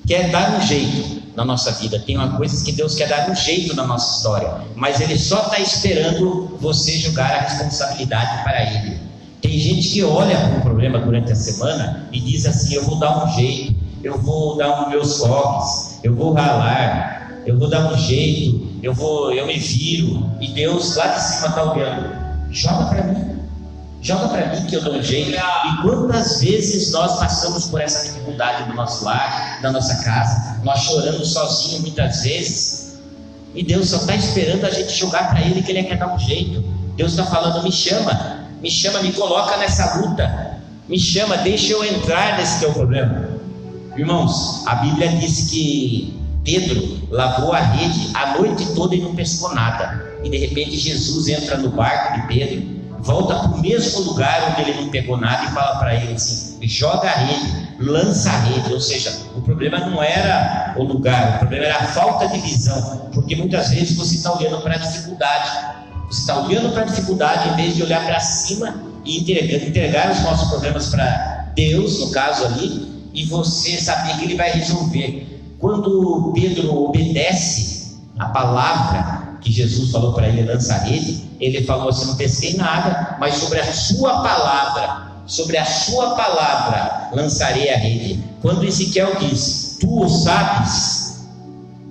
quer dar um jeito na nossa vida, tem coisas que Deus quer dar um jeito na nossa história, mas Ele só está esperando você jogar a responsabilidade para Ele. Tem gente que olha para um problema durante a semana e diz assim: eu vou dar um jeito, eu vou dar os meus hobbies, eu vou ralar, eu vou dar um jeito, eu me viro, e Deus lá de cima está olhando: joga para mim que eu dou um jeito. E quantas vezes nós passamos por essa dificuldade no nosso lar, na nossa casa, nós chorando sozinhos muitas vezes, e Deus só está esperando a gente jogar para Ele, que Ele quer dar um jeito. Deus está falando: me chama, me coloca nessa luta, me chama, deixa eu entrar nesse teu problema. Irmãos, a Bíblia diz que Pedro lavou a rede a noite toda e não pescou nada, e de repente Jesus entra no barco de Pedro, volta para o mesmo lugar onde ele não pegou nada e fala para ele assim: joga a rede, lança a rede. Ou seja, o problema não era o lugar, o problema era a falta de visão, porque muitas vezes você está olhando para a dificuldade. Você está olhando para a dificuldade em vez de olhar para cima e entregar os nossos problemas para Deus, no caso ali, e você saber que Ele vai resolver. Quando Pedro obedece a palavra que Jesus falou para ele, lança a rede, ele falou assim: não pesquei nada, mas sobre a sua palavra lançarei a rede. Quando Ezequiel diz: tu o sabes,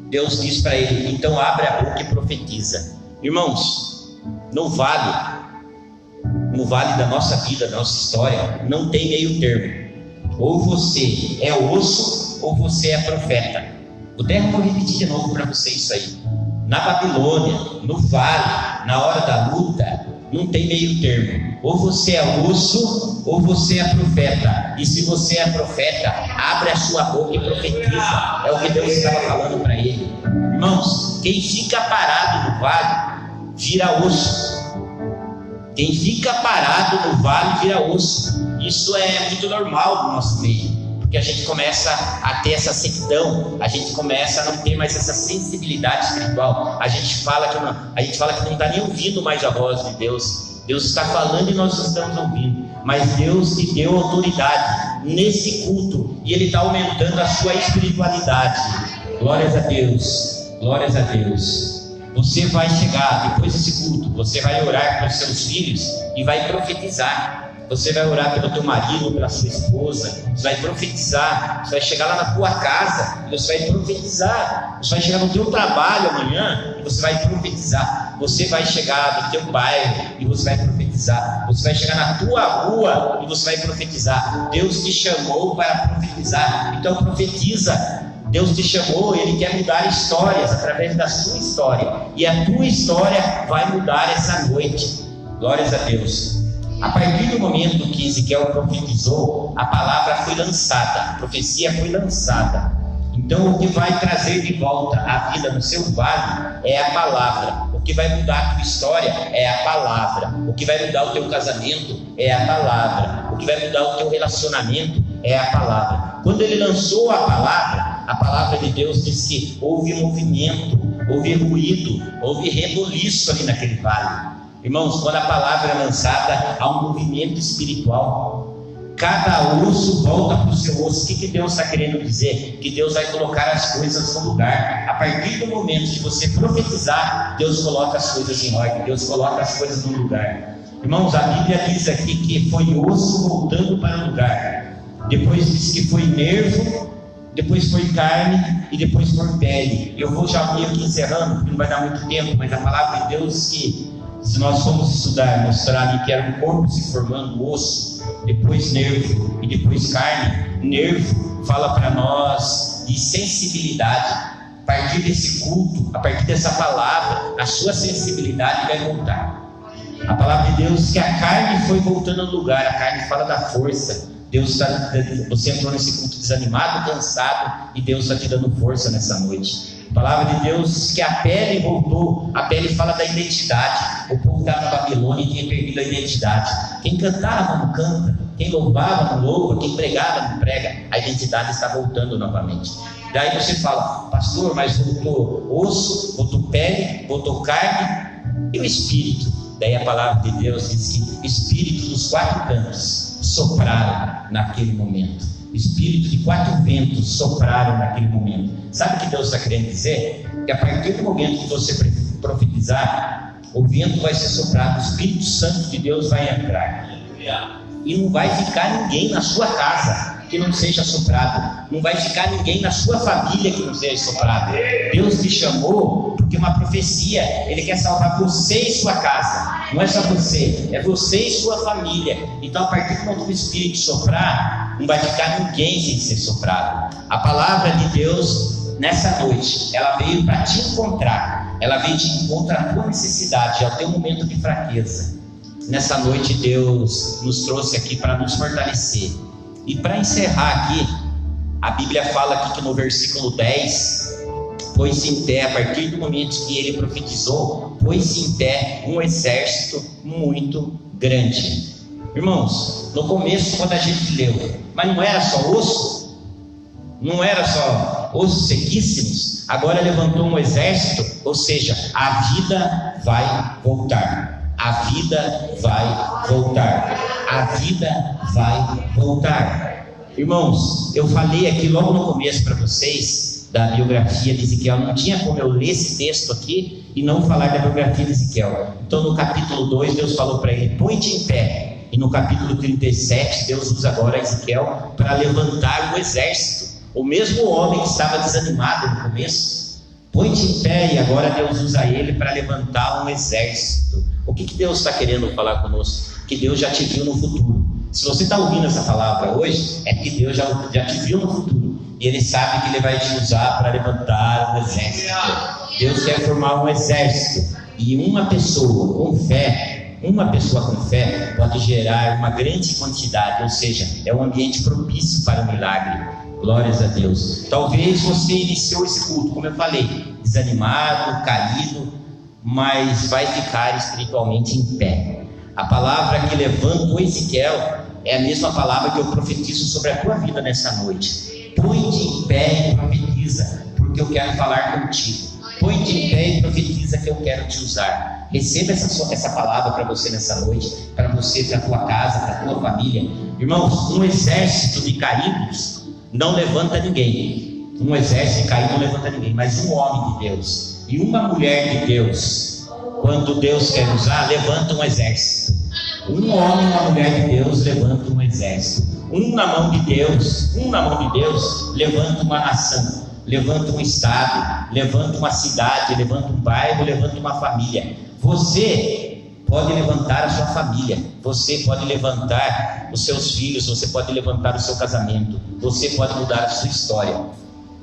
Deus diz para ele: então abre a boca e profetiza. Irmãos, no vale da nossa vida, da nossa história, não tem meio termo. Ou você é osso, ou você é profeta. Eu vou repetir de novo para vocês isso aí. Na Babilônia, no vale, na hora da luta, não tem meio termo. Ou você é osso, ou você é profeta. E se você é profeta, abre a sua boca e profetiza. É o que Deus estava falando para ele. Irmãos, quem fica parado no vale vira osso. Quem fica parado no vale vira osso. Isso é muito normal no nosso meio, porque a gente começa a ter essa sequidão, a gente começa a não ter mais essa sensibilidade espiritual. A gente fala que não está nem ouvindo mais a voz de Deus. Deus está falando e nós não estamos ouvindo, mas Deus te deu autoridade nesse culto e ele está aumentando a sua espiritualidade. Glórias a Deus, glórias a Deus. Você vai chegar depois desse culto, você vai orar pelos seus filhos e vai profetizar. Você vai orar pelo teu marido, pela sua esposa, você vai profetizar, você vai chegar lá na tua casa e você vai profetizar, você vai chegar no teu trabalho amanhã e você vai profetizar, você vai chegar no teu bairro e você vai profetizar, você vai chegar na tua rua e você vai profetizar. Deus te chamou para profetizar, então profetiza. Deus te chamou, Ele quer mudar histórias através da sua história, e a tua história vai mudar essa noite. Glórias a Deus. A partir do momento que Ezequiel profetizou, a palavra foi lançada, a profecia foi lançada. Então o que vai trazer de volta a vida no seu vale é a palavra. O que vai mudar a tua história é a palavra. O que vai mudar o teu casamento é a palavra. O que vai mudar o teu relacionamento é a palavra. Quando ele lançou a palavra de Deus diz que houve movimento, houve ruído, houve reboliço ali naquele vale. Irmãos, quando a palavra é lançada, há um movimento espiritual. Cada osso volta para o seu osso. O que Deus está querendo dizer? Que Deus vai colocar as coisas no lugar. A partir do momento que você profetizar, Deus coloca as coisas em ordem, Deus coloca as coisas no lugar. Irmãos, a Bíblia diz aqui que foi osso voltando para o lugar. Depois diz que foi nervo, depois foi carne e depois foi pele. Eu vou já meio que encerrando, porque não vai dar muito tempo, mas a palavra de Deus diz que, se nós formos estudar, mostrar que era um corpo se formando, osso, depois nervo e depois carne. Nervo fala para nós de sensibilidade. A partir desse culto, a partir dessa palavra, a sua sensibilidade vai voltar. A palavra de Deus diz que a carne foi voltando ao lugar. A carne fala da força. Você entrou nesse culto desanimado, cansado, e Deus está te dando força nessa noite. A palavra de Deus diz que a pele voltou. A pele fala da identidade. O povo estava na Babilônia e tinha perdido a identidade. Quem cantava não canta, quem louvava não louva, quem pregava não prega. A identidade está voltando novamente. Daí você fala: pastor, mas voltou osso, voltou pele, voltou carne e o espírito. Daí a palavra de Deus diz que espírito dos quatro cantos sopraram naquele momento. Espírito de quatro ventos sopraram naquele momento. Sabe o que Deus está querendo dizer? Que a partir do momento que você profetizar, o vento vai ser soprado, o Espírito Santo de Deus vai entrar. E não vai ficar ninguém na sua casa que não seja soprado. Não vai ficar ninguém na sua família que não seja soprado. Deus te chamou porque é uma profecia. Ele quer salvar você e sua casa. Não é só você, é você e sua família. Então, a partir do momento que o Espírito soprar, não vai ficar ninguém sem ser soprado. A palavra de Deus, nessa noite, ela veio para te encontrar. Ela veio te encontrar a tua necessidade, ao teu momento de fraqueza. Nessa noite, Deus nos trouxe aqui para nos fortalecer. E para encerrar aqui, a Bíblia fala aqui que no versículo 10, pôs-se em pé, a partir do momento que ele profetizou, pôs-se em pé um exército muito grande. Irmãos, no começo, quando a gente leu, mas não era só osso, não era só ossos sequíssimos, agora levantou um exército, ou seja, a vida vai voltar. A vida vai voltar. A vida vai voltar. Irmãos, eu falei aqui logo no começo para vocês da biografia de Ezequiel. Não tinha como eu ler esse texto aqui e não falar da biografia de Ezequiel. Então no capítulo 2 Deus falou para ele: põe-te em pé. E no capítulo 37 Deus usa agora Ezequiel para levantar o exército. O mesmo homem que estava desanimado no começo, põe-te em pé, e agora Deus usa ele para levantar um exército. O que Deus está querendo falar conosco? Que Deus já te viu no futuro. Se você está ouvindo essa palavra hoje, é que Deus já te viu no futuro. E Ele sabe que Ele vai te usar para levantar um exército. Deus quer formar um exército. E uma pessoa com fé pode gerar uma grande quantidade. Ou seja, é um ambiente propício para o milagre. Glórias a Deus. Talvez você iniciou esse culto, como eu falei, desanimado, caído, mas vai ficar espiritualmente em pé. A palavra que levanta o Ezequiel é a mesma palavra que eu profetizo sobre a tua vida nessa noite. Põe-te em pé e profetiza, porque eu quero falar contigo. Põe-te de em pé e profetiza que eu quero te usar. Receba essa palavra para você nessa noite, para você, para a tua casa, para a tua família. Irmãos, um exército de caídos não levanta ninguém. Um exército de caídos não levanta ninguém, mas um homem de Deus e uma mulher de Deus, quando Deus quer usar, levanta um exército. Um homem e uma mulher de Deus levanta um exército. Um na mão de Deus levanta uma nação, levanta um estado, levanta uma cidade, levanta um bairro, levanta uma família. Você pode levantar a sua família, você pode levantar os seus filhos, você pode levantar o seu casamento, você pode mudar a sua história.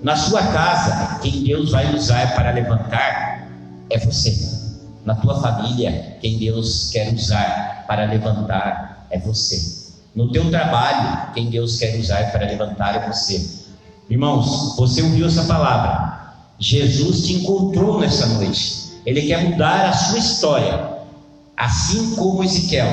Na sua casa, quem Deus vai usar para levantar é você. Na tua família, quem Deus quer usar para levantar é você. No teu trabalho, quem Deus quer usar para levantar é você. Irmãos, você ouviu essa palavra? Jesus te encontrou nessa noite. Ele quer mudar a sua história. Assim como Ezequiel,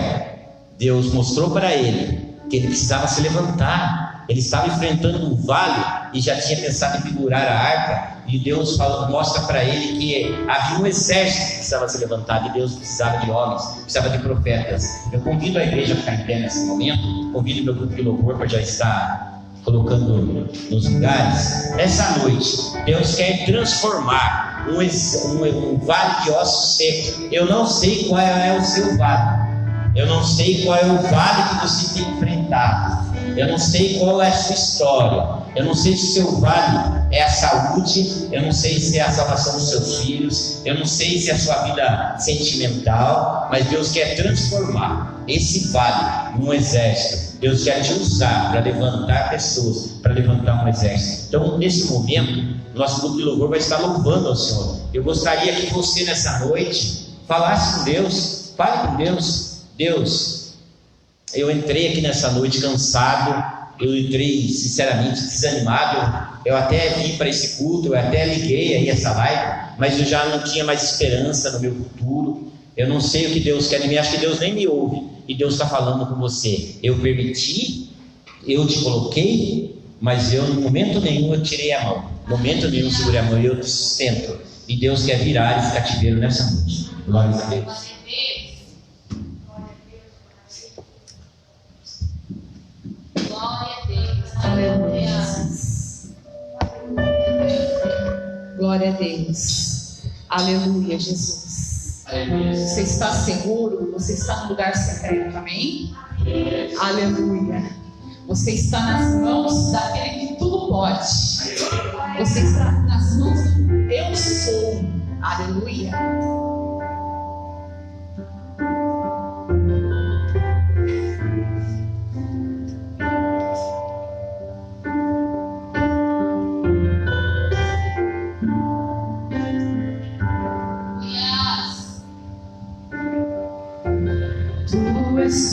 Deus mostrou para ele que ele precisava se levantar. Ele estava enfrentando um vale e já tinha pensado em figurar a harpa. E Deus mostra para ele que havia um exército que precisava se levantar. E Deus precisava de homens, precisava de profetas. Eu convido a igreja a ficar em pé nesse momento. Convido meu grupo de louvor para já estar colocando nos lugares. Nessa noite, Deus quer transformar um vale de ossos secos. Eu não sei qual é o seu vale. Eu não sei qual é o vale que você tem enfrentado. Eu não sei qual é a sua história. Eu não sei se o seu vale é a saúde. Eu não sei se é a salvação dos seus filhos. Eu não sei se é a sua vida sentimental. Mas Deus quer transformar esse vale num exército. Deus quer te usar para levantar pessoas, para levantar um exército. Então, nesse momento, nosso grupo de louvor vai estar louvando ao Senhor. Eu gostaria que você, nessa noite, falasse com Deus. Fale com Deus. Deus, eu entrei aqui nessa noite cansado, eu entrei sinceramente desanimado, eu até vim para esse culto, eu até liguei aí essa live, mas eu já não tinha mais esperança no meu futuro. Eu não sei o que Deus quer de mim, acho que Deus nem me ouve, e Deus está falando com você. Eu permiti, eu te coloquei, mas eu, no momento nenhum, eu tirei a mão, no momento nenhum segurei a mão, eu te sustento, e Deus quer virar esse cativeiro nessa noite. Glória a Deus. Glória a Deus. Aleluia, Jesus. Você está seguro? Você está no lugar secreto, amém? Aleluia. Você está nas mãos daquele que tudo pode. Você está nas mãos do Eu Sou. Aleluia.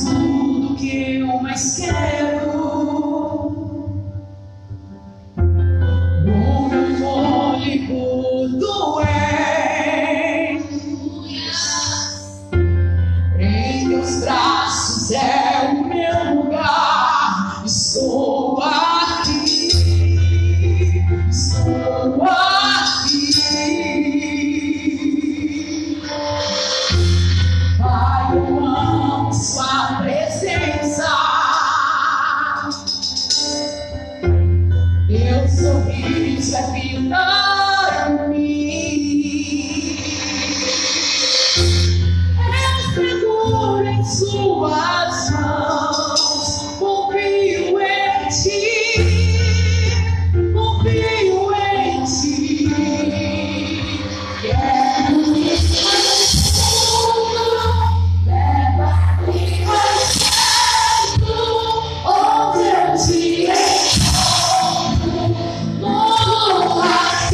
Tudo que eu mais quero, o meu fôlego doer. Em teus braços é o meu lugar. Estou aqui, estou aqui. Pai, eu amo sua presença. Teu sorriso é vida em mim. Eu seguro em suas mãos. Confio em ti. Confio em ti. Quero leva-me mais perto, onde eu te encontro, no lugar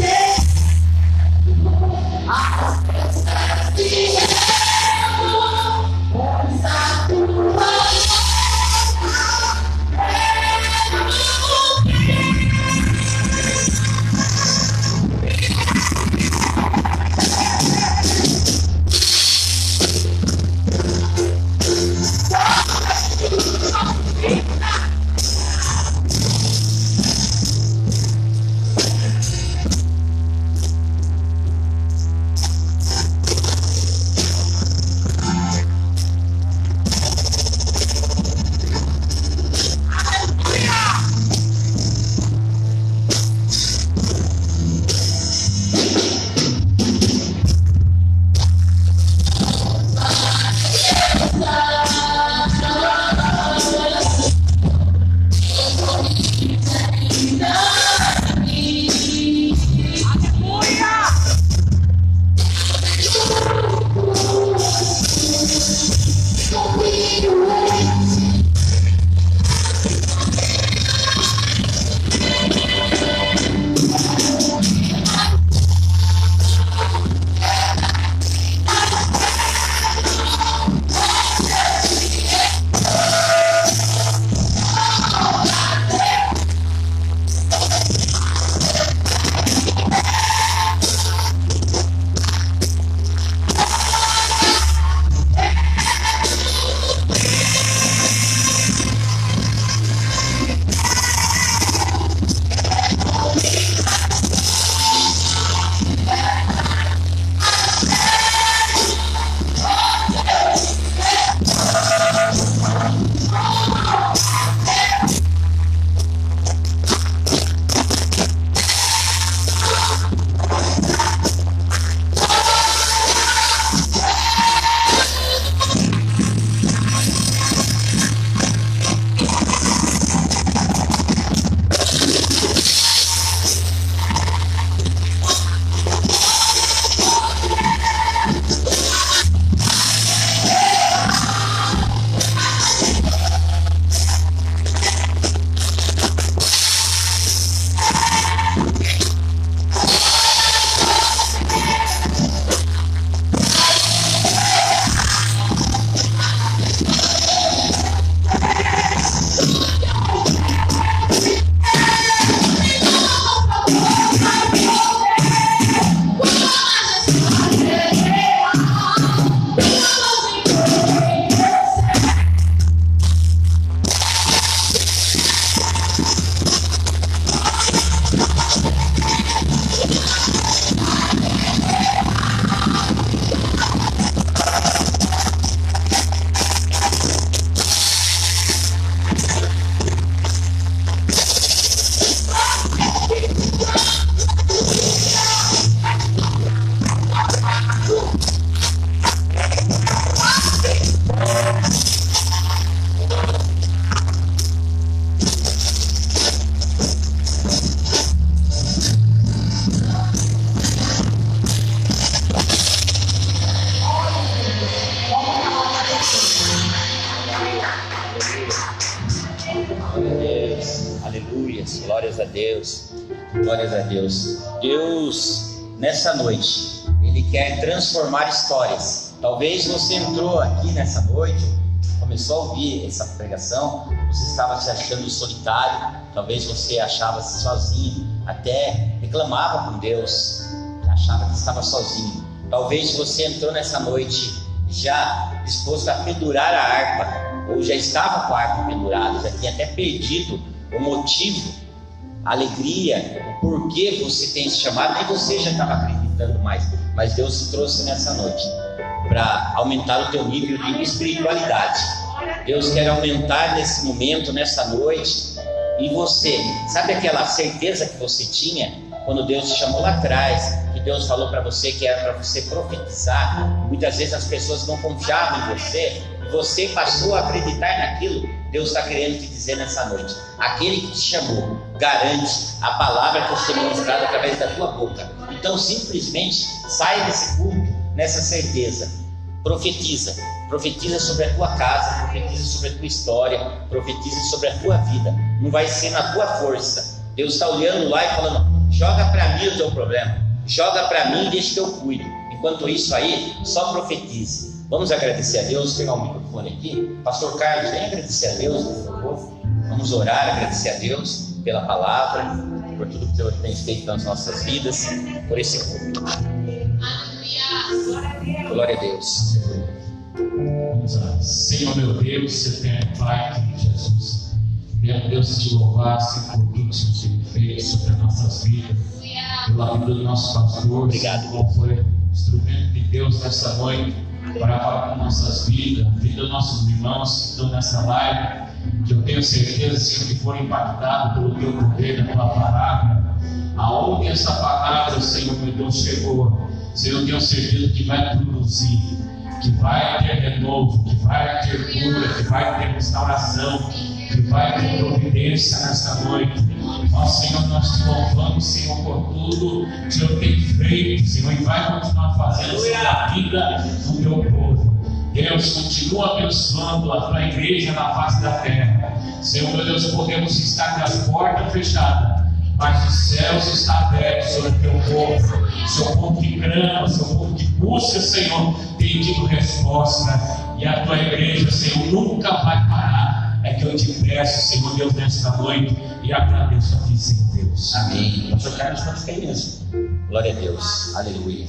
Glórias a Deus. Deus, nessa noite, Ele quer transformar histórias. Talvez você entrou aqui nessa noite, começou a ouvir essa pregação, você estava se achando solitário, talvez você achava-se sozinho, até reclamava com Deus, achava que estava sozinho. Talvez você entrou nessa noite já disposto a pendurar a harpa, ou já estava com a harpa pendurada, já tinha até perdido o motivo, a alegria, o porquê você tem se chamado, nem você já estava acreditando mais, mas Deus te trouxe nessa noite para aumentar o teu nível de espiritualidade. Deus quer aumentar nesse momento, nessa noite. E você, sabe aquela certeza que você tinha quando Deus te chamou lá atrás, que Deus falou para você que era para você profetizar? Muitas vezes as pessoas não confiavam em você e você passou a acreditar naquilo. Deus está querendo te dizer nessa noite: aquele que te chamou garante a palavra que você ministrada através da tua boca. Então simplesmente saia desse culto nessa certeza. Profetiza sobre a tua casa, profetiza sobre a tua história, profetiza sobre a tua vida. Não vai ser na tua força. Deus está olhando lá e falando: joga para mim o teu problema, joga para mim e deixa que eu cuido. Enquanto isso aí, só profetize. Vamos agradecer a Deus, pegar o microfone aqui. Pastor Carlos, vem agradecer a Deus, por favor. Vamos orar, agradecer a Deus pela palavra, por tudo que Deus tem feito nas nossas vidas, por esse culto. Glória a Deus. Vamos lá. Senhor meu Deus, você tem Pai de Jesus. Quero, Deus, te louvar, Senhor, por tudo que o Senhor tem feito sobre as nossas vidas, pela vida do nosso pastor. Obrigado. Senhor, foi instrumento de Deus nessa noite para falar com nossas vidas, a vida dos nossos irmãos que estão nessa live, que eu tenho certeza, Senhor, que foram impactados pelo teu poder, da tua palavra. Aonde essa palavra, Senhor meu Deus, chegou, Senhor, eu tenho certeza que vai produzir, que vai ter renovo, que vai ter cura, que vai ter restauração, que vai ter providência nessa noite. Ó Senhor, nós te louvamos, Senhor, por tudo que o Senhor tem feito, Senhor, e vai continuar fazendo na vida do teu povo. Deus, continua abençoando a tua igreja na face da terra. Senhor, meu Deus, podemos estar com as portas fechadas, mas os céus estão abertos sobre o teu povo. Seu povo que clama, seu povo que busca, Senhor, tem tido resposta. E a tua igreja, Senhor, nunca vai parar. É que eu te peço, Senhor Deus, nesta noite, e agradeço a ti, Senhor Deus. Amém. Pastor Carlos, pode ficar aí mesmo. Glória a Deus. Aleluia.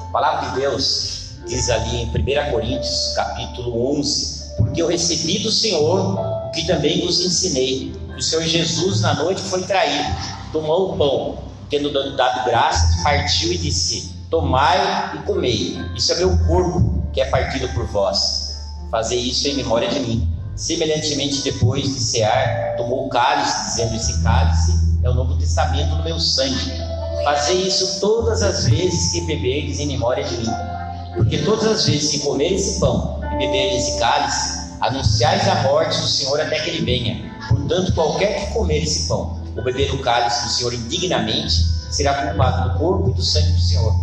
A palavra de Deus diz ali em 1 Coríntios, capítulo 11: porque eu recebi do Senhor o que também vos ensinei. O Senhor Jesus, na noite, foi traído, tomou o pão, tendo dado graças, partiu e disse: tomai e comei, isso é meu corpo, que é partido por vós. Fazei isso em memória de mim. Semelhantemente, depois de cear, tomou o cálice, dizendo: esse cálice é o Novo Testamento no meu sangue. Fazei isso todas as vezes que beberdes em memória de mim. Porque todas as vezes que comerem esse pão e beberem esse cálice, anunciais a morte do Senhor até que Ele venha. Portanto, qualquer que comer esse pão ou beber o cálice do Senhor indignamente, será culpado do corpo e do sangue do Senhor.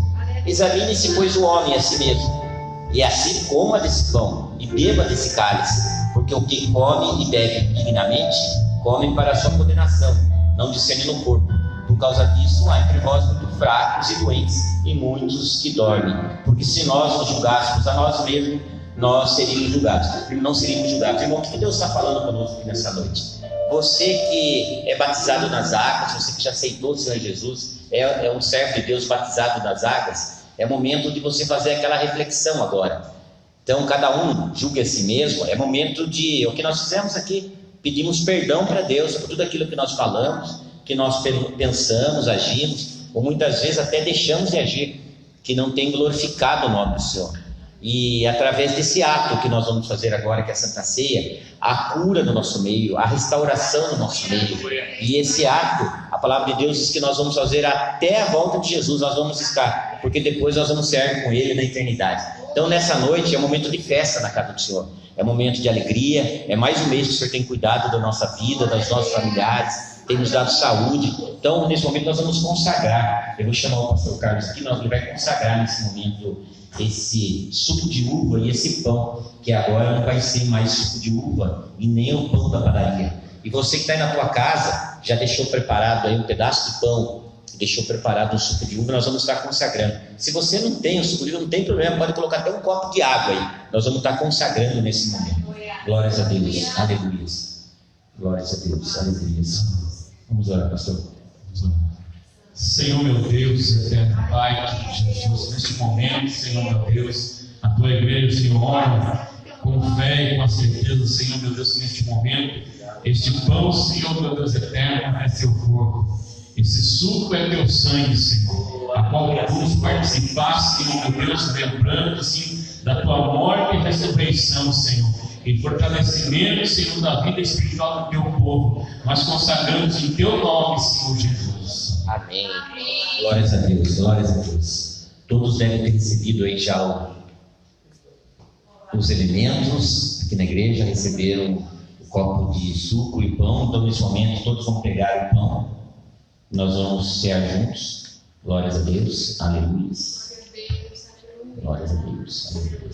Examine-se, pois, o homem a si mesmo, e assim coma desse pão e beba desse cálice. Porque o que come e bebe indignamente, come para a sua condenação, não discernindo o corpo. Por causa disso, há entre vós muito fracos e doentes, e muitos que dormem. Porque se nós nos julgássemos a nós mesmos, nós seríamos julgados. Não seríamos julgados. Irmão, o que Deus está falando conosco aqui nessa noite? Você que é batizado nas águas, você que já aceitou o Senhor Jesus, é um servo de Deus batizado nas águas, é momento de você fazer aquela reflexão agora. Então, cada um julgue a si mesmo. É momento de, o que nós fizemos aqui, pedimos perdão para Deus por tudo aquilo que nós falamos, que nós pensamos, agimos, ou muitas vezes até deixamos de agir, que não tem glorificado o nome do Senhor. E através desse ato que nós vamos fazer agora, que é a Santa Ceia, a cura no nosso meio, a restauração no nosso meio. E esse ato, a palavra de Deus diz que nós vamos fazer até a volta de Jesus, nós vamos estar, porque depois nós vamos ser com Ele na eternidade. Então nessa noite é um momento de festa na casa do Senhor, é um momento de alegria, é mais um mês que o Senhor tem cuidado da nossa vida, dos nossos familiares, tem nos dado saúde. Então nesse momento nós vamos consagrar. Eu vou chamar o pastor Carlos aqui, ele vai consagrar nesse momento esse suco de uva e esse pão, que agora não vai ser mais suco de uva e nem o pão da padaria. E você que está aí na tua casa, já deixou preparado aí um pedaço de pão, deixou preparado um suco de uva, nós vamos estar consagrando. Se você não tem o suco de uva, não tem problema, pode colocar até um copo de água aí. Nós vamos estar consagrando nesse momento. Glórias a Deus, aleluia. Glórias a Deus, aleluia. Vamos orar, pastor. Senhor meu Deus, eterno Pai, Jesus, neste momento, Senhor meu Deus, a tua igreja, Senhor, ora com fé e com a certeza, Senhor meu Deus, que neste momento, este pão, Senhor meu Deus eterno, é teu corpo, esse suco é teu sangue, Senhor, a qual vamos participar, Senhor meu Deus, lembrando, sim, da tua morte e ressurreição, Senhor, em fortalecimento, Senhor, da vida espiritual do teu povo, nós consagramos em teu nome, Senhor Jesus. Amém. Glórias a Deus, glórias a Deus. Todos devem ter recebido aí já os elementos aqui na igreja, receberam o copo de suco e pão. Então, nesse momento, todos vão pegar o pão. Nós vamos cear juntos. Glórias a Deus, aleluia. Glórias a Deus, aleluia.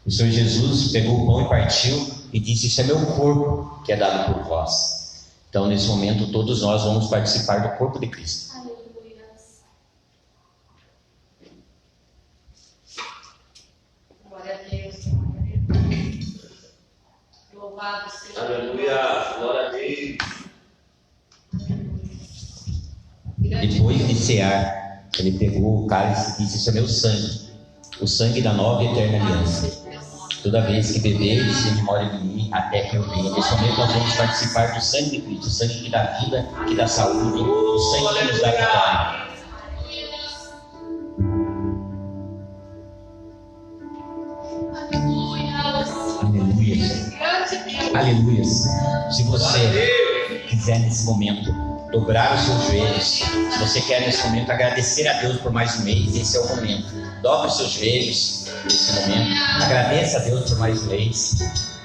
O Senhor Jesus pegou o pão e partiu e disse: isso é meu corpo que é dado por vós. Então, nesse momento, todos nós vamos participar do corpo de Cristo. Aleluia. Glória a Deus. Louvado seja Deus. Aleluia. Glória a Deus. Depois de cear, ele pegou o cálice e disse: isso é meu sangue, o sangue da nova e eterna aliança. Toda vez que beberes em memória de mim, até que eu venha. Nesse momento nós vamos participar do sangue de Cristo, o sangue que dá vida, que dá saúde, o sangue que nos dá vitória. Aleluia. Aleluia. Se você quiser nesse momento dobrar os seus joelhos, se você quer nesse momento agradecer a Deus por mais um mês, esse é o momento. Dobre os seus joelhos nesse momento, agradeça a Deus por mais um mês,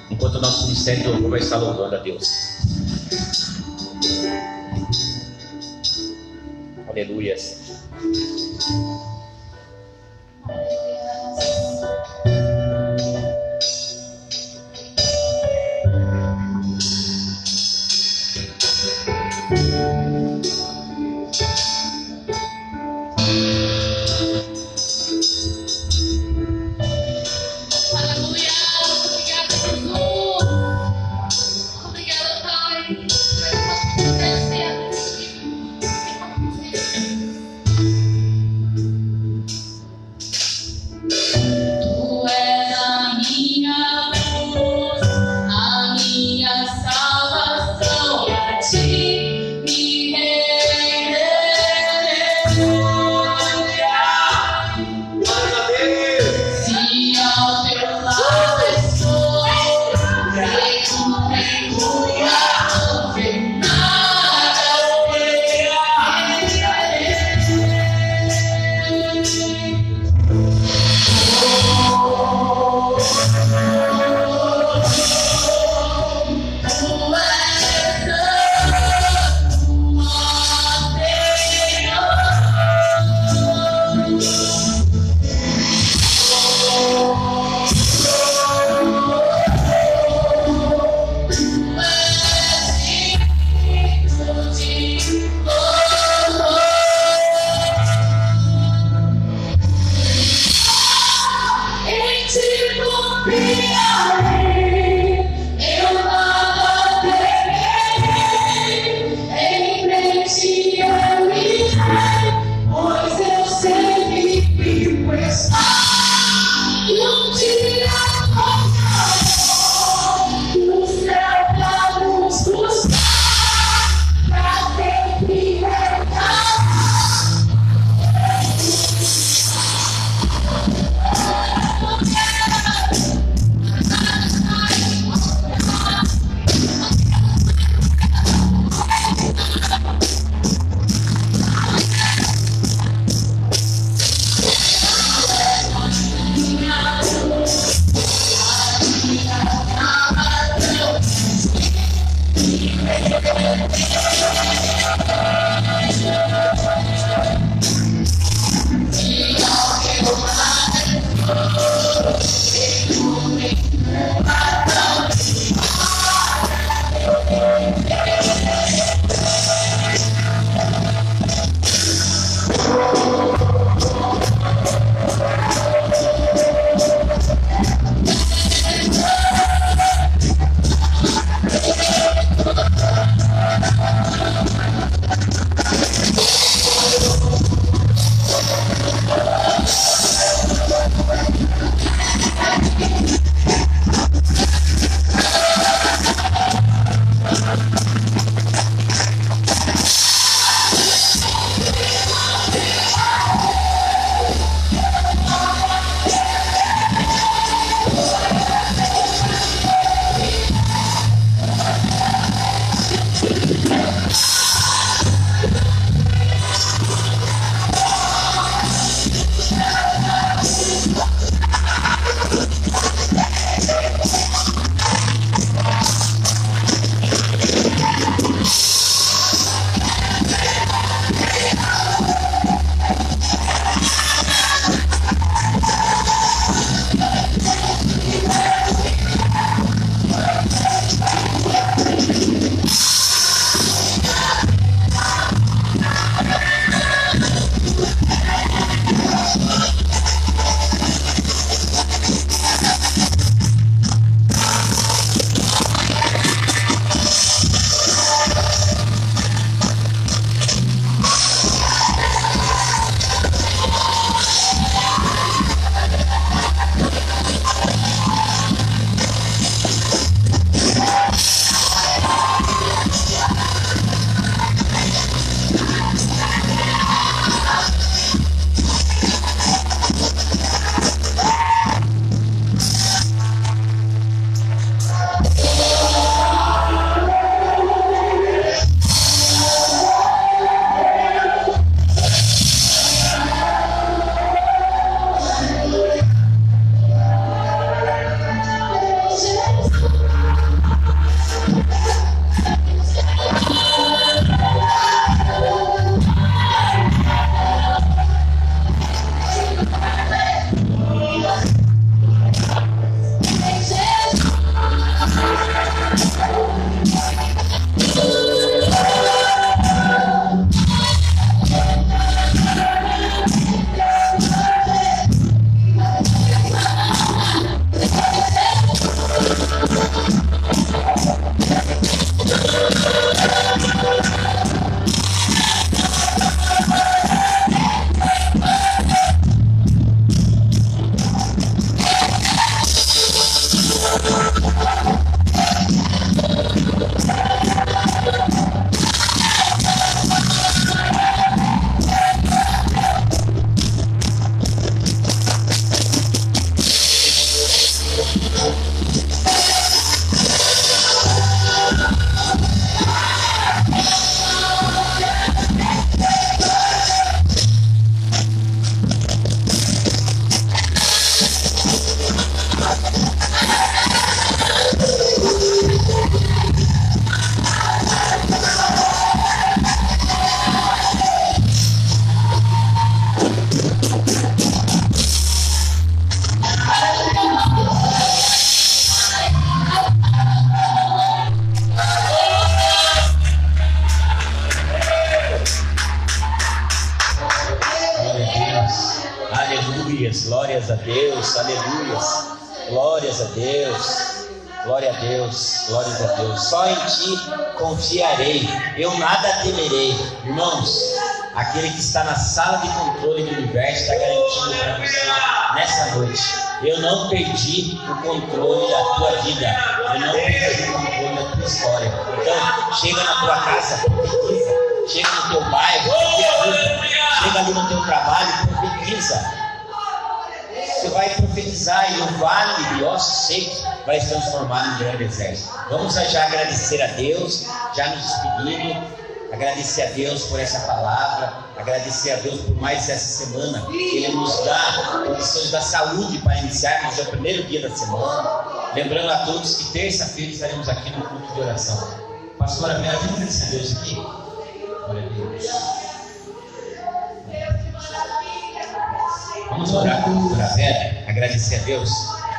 enquanto o nosso ministério de louvor vai estar louvando a Deus. Aleluia. Aleluias, glórias a Deus, aleluias, glórias a Deus. Glória a Deus, glórias a Deus. Só em Ti confiarei, eu nada temerei. Irmãos, aquele que está na sala de controle do universo está garantindo para você nessa noite: eu não perdi o controle da tua vida, eu não perdi o controle da tua história. Então, chega na tua casa, profetiza. Chega no teu bairro, profetiza. Chega ali no teu trabalho, profetiza. Você vai profetizar e o vale de ossos secos vai se transformar num grande exército. Vamos já agradecer a Deus, já nos despedindo, agradecer a Deus por essa palavra, agradecer a Deus por mais essa semana, que Ele nos dá condições da saúde para iniciarmos o primeiro dia da semana. Lembrando a todos que terça-feira estaremos aqui no culto de oração. Pastora Vera, vamos agradecer a Deus aqui? Glória a Deus. Vamos orar com a doutora Vera, agradecer a Deus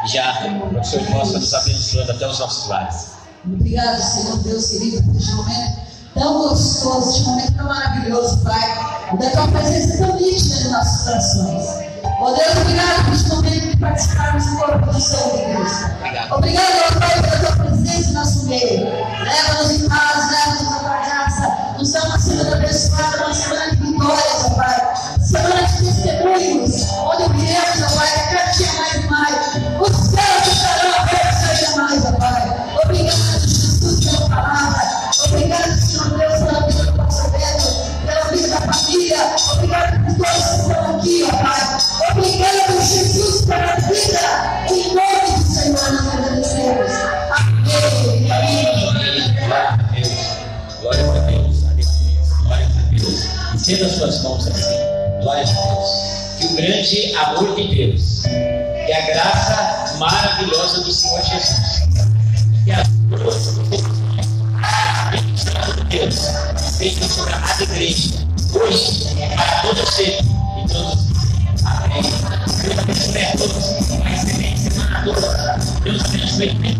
e já para que o Senhor possa nos abençoando até os nossos lares. Obrigado, Senhor Deus querido, por este momento tão gostoso, este momento tão maravilhoso, Pai, da Tua presença tão nítida em nossos corações. Ó Deus, obrigado por este momento de participarmos do corpo do Senhor de Cristo. Obrigado, Pai, pela Tua presença em nosso meio. Leva-nos em paz, leva-nos na Tua graça. Nos dá uma semana abençoada, uma semana de vitórias, ó Pai. Semana de testemunhos, onde viemos, ó Pai, cada dia mais e mais. Os céus estarão abertos ainda mais, ó Pai. Obrigado, Jesus, pela palavra. Obrigado, Senhor Deus, pela vida do pastor Beto, pela vida da família. Obrigado por todos que estão aqui, ó Pai. Obrigado, Jesus, pela vida. Em nome do Senhor, nós agradecemos. Amém. Glória a Deus. Glória a Deus. Glória a Deus. Estenda as suas mãos assim. Glória a Deus. Que o grande amor de Deus, que a graça maravilhosa do Senhor Jesus, que a Deus seja sobre a amada igreja, hoje, para todos sempre e todos. Amém. Deus abençoe a todos. Uma excelente semana a todos. Deus abençoe.